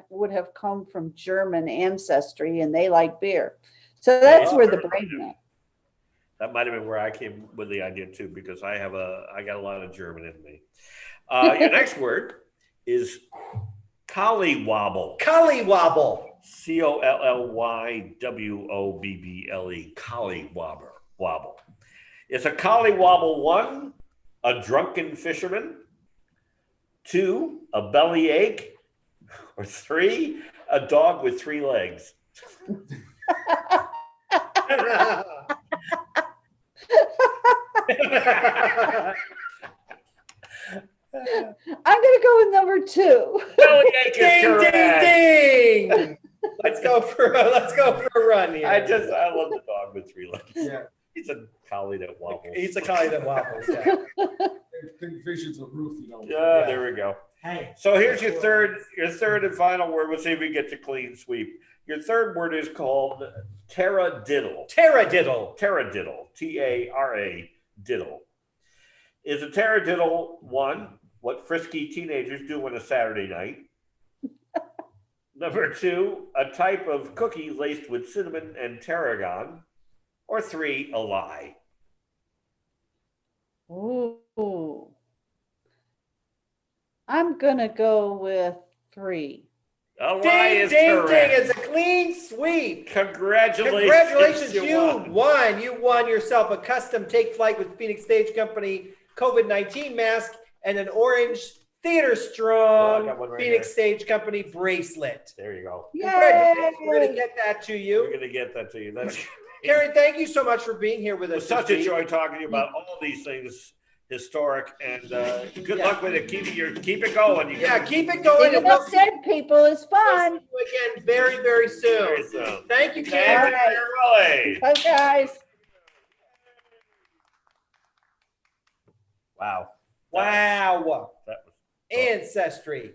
would have come from German ancestry, and they like beer. So that's where the brain went. That might have been where I came with the idea too, because I got a lot of German in me. Your next word is collywobble. Collywobble. COLLYWOBBLE. Collywobble. Is a collywobble 1, a drunken fisherman? 2, a bellyache? Or 3, a dog with 3 legs? I'm going to go with number 2. Bellyache is Ding, correct. ding, ding. Let's go for a run here. I love the dog with 3 legs. Yeah. He's a collie that wobbles. He's a collie that wobbles. Yeah. Vision's a roof, you know. Yeah, there we go. Hey, So here's your third and final word. We'll see if we get to clean sweep. Your third word is called taradiddle. Taradiddle. Taradiddle. T-A-R-A diddle. Is a taradiddle 1, what frisky teenagers do on a Saturday night? Number 2, a type of cookie laced with cinnamon and tarragon? Or 3, a lie? Ooh. I'm going to go with 3. Elias, Ding, ding, correct. ding. It's a clean sweep. Congratulations. Congratulations, you won. won. You won yourself a custom Take Flight with Phoenix Stage Company COVID-19 mask and an orange Theater Oh, I Strong got one right Phoenix here. Stage Company bracelet. There you go. Congratulations. We're going to Yay! get that to We're you. going to get that to you. That's Karen, thank you so much for being here with It us. was such this a week. joy talking to you about all these things historic, and good Yeah. luck with it. Keep it going. You Yeah, keep it going. Digging And we'll up dead people is see fun. you again very, very soon. very soon. Thank you, Thank Karen. you, All right. Karen Willey. Bye, guys. Wow. Wow. That was Ancestry.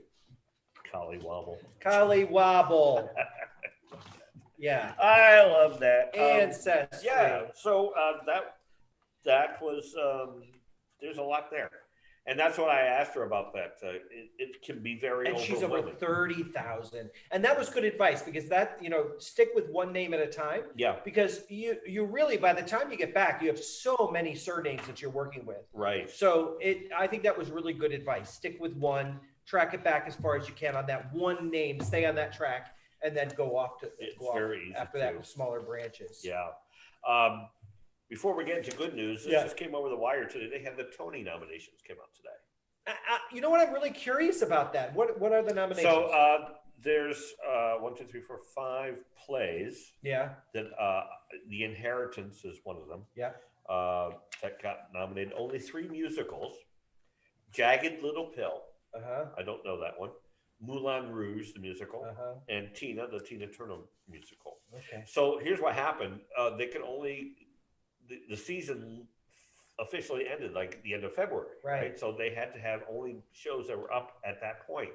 collywobble. Collywobble. Yeah. I love that. Ancestry. Yeah. So that was there's a lot there, and that's what I asked her about. That it can be very And she's over overwhelming. 30,000. And that was good advice because that, stick with one name at a time, Yeah. because you really, by the time you get back, you have so many surnames that you're working with. Right. So I think that was really good advice. Stick with one, track it back as far as you can on that one name, stay on that track, and then go off It's go off very easy after that to. with smaller branches. Yeah. Before we get into good news, this Yeah. just came over the wire today. They had the Tony nominations came out today. You know what? I'm really curious about that. What are the nominations? So there's 1, 2, 3, 4, 5 plays Yeah. that The Inheritance is one of them. Yeah. That got nominated. Only 3 musicals. Jagged Little Pill. Uh-huh. I don't know that one. Moulin Rouge, the musical, Uh-huh. and Tina, the Tina Turner musical. Okay. So here's what happened. They could only, the season officially ended like the end of February, Right. So they had to have only shows that were up at that point.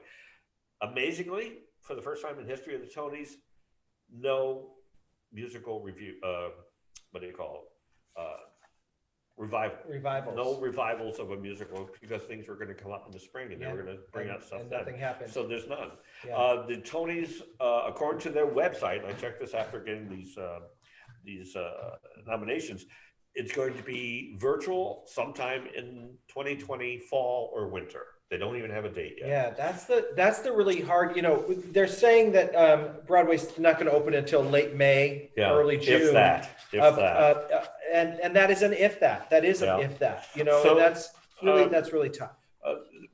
Amazingly, for the first time in history of the Tonys, no musical review, what do you call it? Revivals. No revivals of a musical because things were going to come up in the spring and Yeah. they were going to bring out stuff and then. nothing happened. So there's none. Yeah. The Tonys, according to their website, I checked this after getting these nominations, it's going to be virtual sometime in 2020 fall or winter. They don't even have a date yet. Yeah, that's the really hard, they're saying that Broadway's not going to open until late May, Yeah, early June. If that. And that is an if that. That is an Yeah. if that, So, and that's really tough.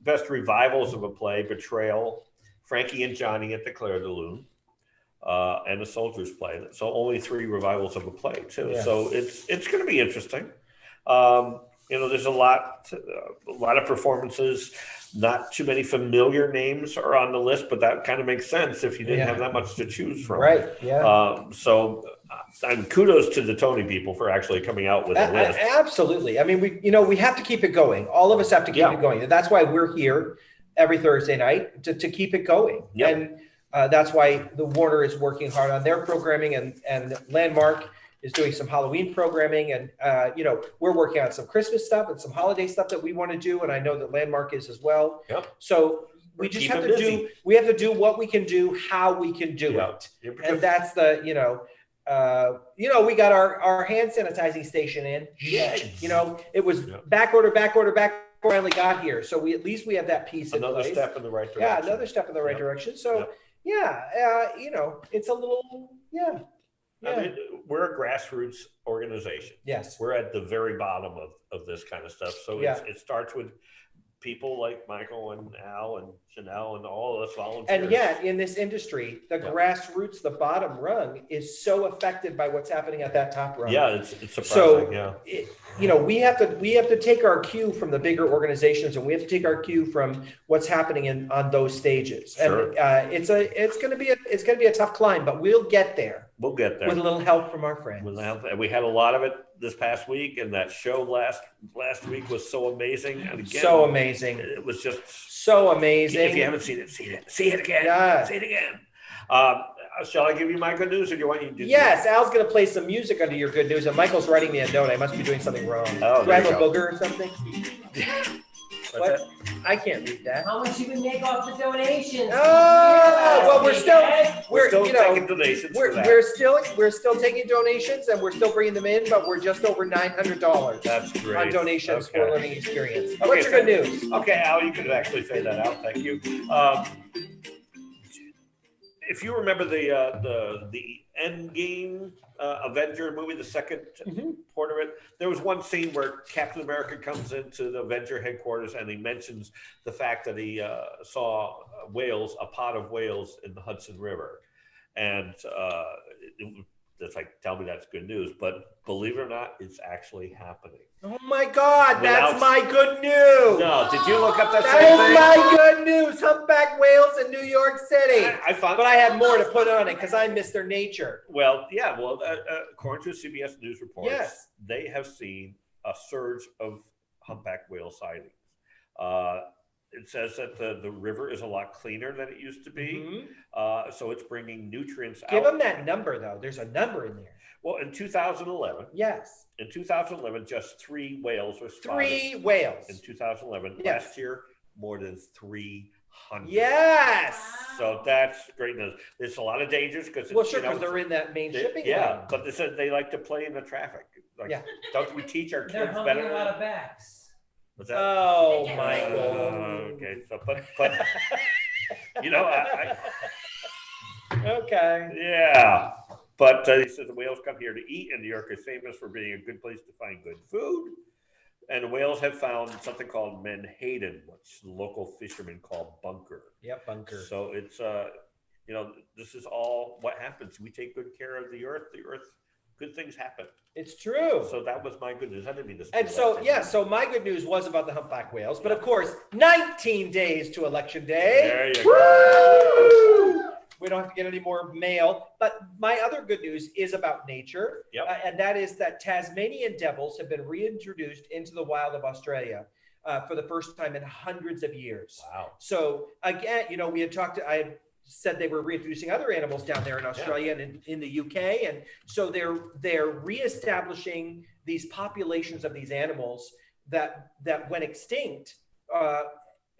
Best revivals of a play: Betrayal, Frankie and Johnny at the Claire de Lune, and A Soldier's Play. So only 3 revivals of a play too. Yeah. So it's going to be interesting. There's a lot of performances. Not too many familiar names are on the list, but that kind of makes sense if you didn't Yeah. have that much to choose from. Right, yeah. And kudos to the Tony people for actually coming out with a list. Absolutely. I mean, we have to keep it going. All of us have to keep Yeah. it going. And that's why we're here every Thursday night to keep it going. Yep. And that's why the Warner is working hard on their programming, and Landmark is doing some Halloween programming. And, we're working on some Christmas stuff and some holiday stuff that we want to do. And I know that Landmark is as well. Yep. So we We're just have keeping to busy. we have to do what we can do, how we can do Yeah. it. Yeah, And because- that's we got our hand sanitizing station in. Yes. It was Yeah. back order, finally got here. So at least we have that piece in another place. step in the right direction. Yeah, another step in the right Yep. direction. So Yep. it's a little, yeah. I mean, we're a grassroots organization. Yes. We're at the very bottom of this kind of stuff. So Yeah. it starts with people like Michael and Al and Janelle and all of us volunteers. And yet in this industry, the Yeah. grassroots, the bottom rung is so affected by what's happening at that top rung. Yeah, it's surprising. So, yeah. we have to take our cue from the bigger organizations, and we have to take our cue from what's happening on those stages. Sure. And it's going to be a tough climb, but we'll get there We'll get there. with a little help from our friends. And we had a lot of it this past week, and that show last week was so amazing. And again, So amazing. It was just So amazing. If you haven't seen it, see it again. Yeah. See it again. Shall I give you my good news, or do you want you to do? Yes, Al's going to play some music under your good news, and Michael's writing me a note. I must be doing something wrong. Oh, Do I have there a you go. booger or something? What's that? I can't read that. How much you would make off the donations? Oh, well, we're still We're still taking donations for that. we're still taking donations, and we're still bringing them in, but we're just over $900 That's great. on donations for Okay. learning experience. Okay, What's your good news? Okay, Al, you could actually say that out. Thank you. if you remember the Endgame Avenger movie, the second part of it, there was one scene where Captain America comes into the Avenger headquarters and he mentions the fact that he saw whales, a pod of whales in the Hudson River, and it's like, tell me that's good news, but believe it or not, it's actually happening. Oh my God, that's Without- my good news. No, did you look up that That same is thing? my good news. Humpback whales in New York City. I found, But I had more to put on it because I miss their nature. well, yeah, well, according to CBS News reports, Yes. they have seen a surge of humpback whale sightings. It says that the river is a lot cleaner than it used to be, so it's bringing nutrients out. Give them that number though. There's a number in there. Well, in 2011, Yes. just 3 whales were spotted. 3 whales. In 2011. Yes. Last year, more than 300. Yes. So that's great news. There's a lot of dangers because Well, sure, because they're in that main shipping lane. but they said they like to play in the traffic. Like, Yeah. don't we teach our They're kids humping better? a lot of backs. What's that? Oh, Uh, Michael. Okay, so but you know, Okay. yeah. But he says the whales come here to eat, and New York is famous for being a good place to find good food. And the whales have found something called menhaden, which local fishermen call bunker. Yep, bunker. So it's this is all what happens. We take good care of the earth. Good things happen. It's true. So that was my good news. I didn't mean to. And so, yeah, so my good news was about the humpback whales, but of course, 19 days to Election Day. There you go. Woo! We don't have to get any more mail. But my other good news is about nature. Yep. And that is that Tasmanian devils have been reintroduced into the wild of Australia for the first time in hundreds of years. Wow. So again, we had I had said they were reintroducing other animals down there in Australia and in the UK. And so they're reestablishing these populations of these animals that went extinct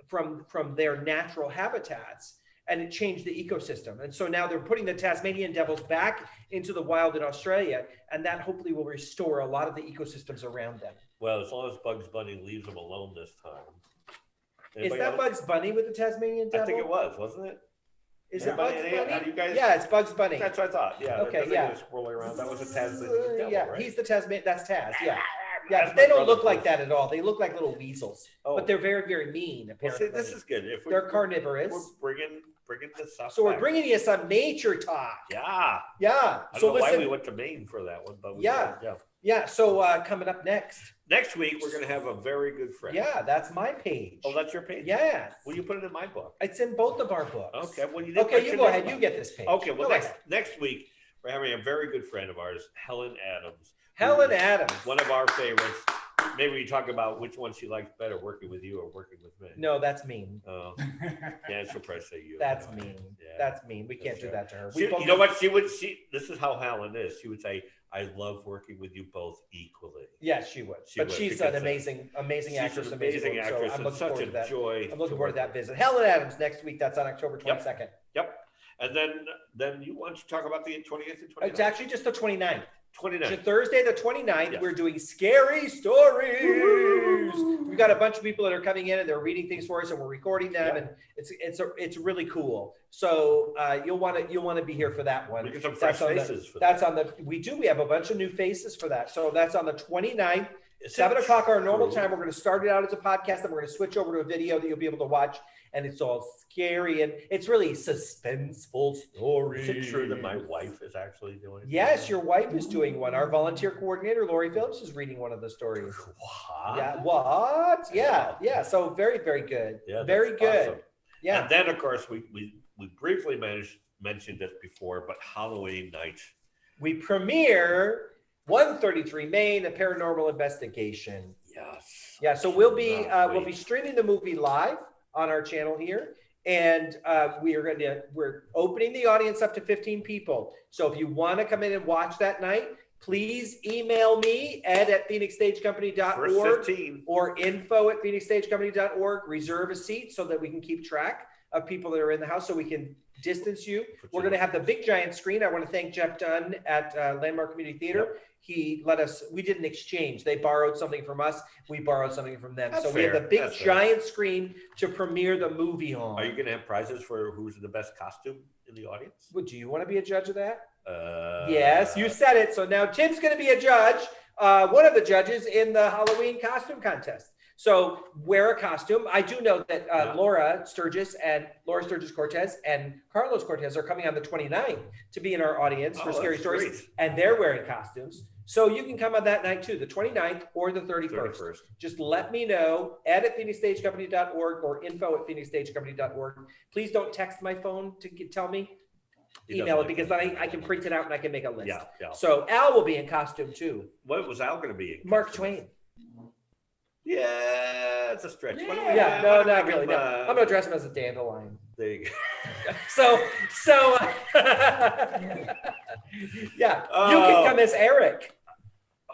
from their natural habitats. And it changed the ecosystem. And so now they're putting the Tasmanian devils back into the wild in Australia, and that hopefully will restore a lot of the ecosystems around them. Well, as long as Bugs Bunny leaves them alone this time. Is Anybody that else? Bugs Bunny with the Tasmanian devil? I think it was, wasn't it? Is it Bugs Bunny? How do you guys? Yeah, it's Bugs Bunny. That's what I thought. Yeah. Okay, the thing yeah. was Rolling around. That was a Tasmanian devil, Yeah, right? he's the Tasmanian. That's Taz. Yeah, That's but they my don't look brother's like voice. that at all. They look like little weasels, Oh. but they're very, very mean. Well, Apparently, see, this is good. If they're carnivorous. we're bringing this stuff. So we're back. bringing you some nature talk. Yeah. Yeah. I So don't know why we listen. went to Maine for that one, but we Yeah. did, yeah. Yeah. So coming up next. Next week we're gonna have a very good friend. Yeah, that's my page. Oh, that's your page. Yeah. Will you put it in my book? It's in both of our books. Okay. Well, you didn't Okay, you mention go it. ahead. You get this page. Okay. Well, Go next ahead. next week we're having a very good friend of ours, Helen Adams. Helen who is Adams. One of our favorites. Maybe we talk about which one she likes better, working with you or working with me. No, that's mean. Oh, yeah, she'll probably say you. That's anyway. mean. Yeah. That's mean. We can't That's do fair. that to her. She- both- you know what? This is how Helen is. She would say, I love working with you both equally. Yes, she would. She But would, she's because, an amazing She's actress. an amazing woman, actress So I'm and looking such forward a to that. joy. I'm looking forward to work that visit. Helen Adams next week. That's on October 22nd. Yep. And then you want to talk about the 20th and 29th? It's actually just the 29th. 29th. Thursday the 29th, Yes. we're doing scary stories. We've got a bunch of people that are coming in and they're reading things for us and we're recording them, and it's really cool. So you'll want to be here for that one. We get some fresh faces for That's on the we have a bunch of new faces for that. So that's on the 29th. 7 o'clock our normal time. We're going to start it out as a podcast, and we're going to switch over to a video that you'll be able to watch. And it's all scary, and it's really suspenseful stories. Is it true that my wife is actually doing it? Yes, your wife is doing one. Our volunteer coordinator, Lori Phillips, is reading one of the stories. What? Yeah. What? Yeah. Yeah. So very, very good. Yeah, that's very good. awesome. Yeah. And then, of course, we briefly mentioned this before, but Halloween night. We premiere 133 Maine, a paranormal investigation. Yes. Yeah. So we'll be Cannot wait. streaming the movie live on our channel here. And we're opening the audience up to 15 people. So if you want to come in and watch that night, please email me, ed@phoenixstagecompany.org First 15. or info@phoenixstagecompany.org. Reserve a seat so that we can keep track of people that are in the house so we can distance you. We're going to have the big giant screen. I want to thank Jeff Dunn at Landmark Community Theater. Yep. we did an exchange. They borrowed something from us. We borrowed something from them. That's So we have fair. the big That's fair. giant screen to premiere the movie on. Are you going to have prizes for who's the best costume in the audience? Well, do you want to be a judge of that? Uh, Yes, you said it. So now Tim's going to be a judge, one of the judges in the Halloween costume contest. So wear a costume. I do know that Laura Sturgis Cortez and Carlos Cortez are coming on the 29th to be in our audience for Scary that's Stories, great. and they're wearing costumes. So you can come on that night too, the 29th or the 31st. Just let me know, ed@phoenixstagecompany.org or info@phoenixstagecompany.org. Please don't text my phone to tell me. Email it, because then I can print it out and I can make a list. Yeah. So Al will be in costume too. What was Al going to be? Mark Twain. Yeah, it's a stretch. Why don't we- Yeah, why no, don't we not make really. him, No. I'm gonna dress him as a dandelion. There you go. So yeah, you can come as Eric.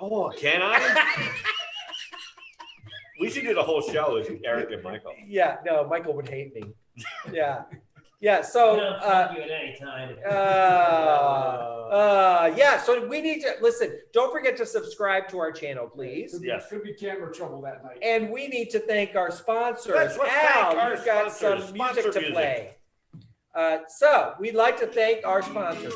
Oh, can I? We should do the whole show as Eric and Michael. Yeah, no, Michael would hate me. Yeah. So You at any time. yeah. So we need to listen. Don't forget to subscribe to our channel, please. Yes. Could be camera trouble that night. And we need to thank our sponsors. Let's thank Al, our you've got sponsors. some music Sponsor to music. play. So we'd like to thank our sponsors.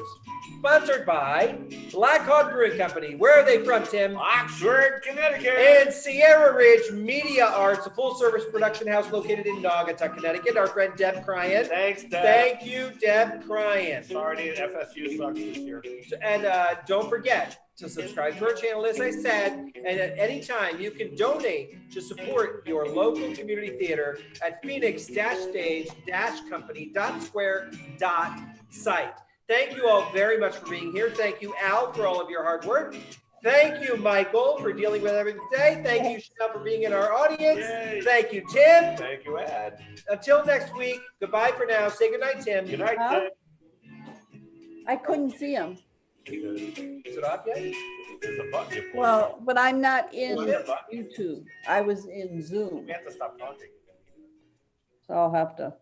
Sponsored by Black Hog Brewing Company. Where are they from, Tim? Oxford, Connecticut. And Sierra Ridge Media Arts, a full-service production house located in Naugatuck, Connecticut. Our friend Deb Cryan. Thanks, Deb. Thank you, Deb Cryan. Sorry, FSU sucks this year. And don't forget to subscribe to our channel, as I said. And at any time, you can donate to support your local community theater at phoenix-stage-company.square.site. Thank you all very much for being here. Thank you, Al, for all of your hard work. Thank you, Michael, for dealing with everything today. Thank you, Chanel, for being in our audience. Yay. Thank you, Tim. Thank you, Ed. Until next week, goodbye for now. Say goodnight, Tim. Good night, Huh? Tim. I couldn't see him. Is it off yet? There's a button. you push. Well, but I'm not in Push the button. YouTube. I was in Zoom, We have to stop talking. so I'll have to.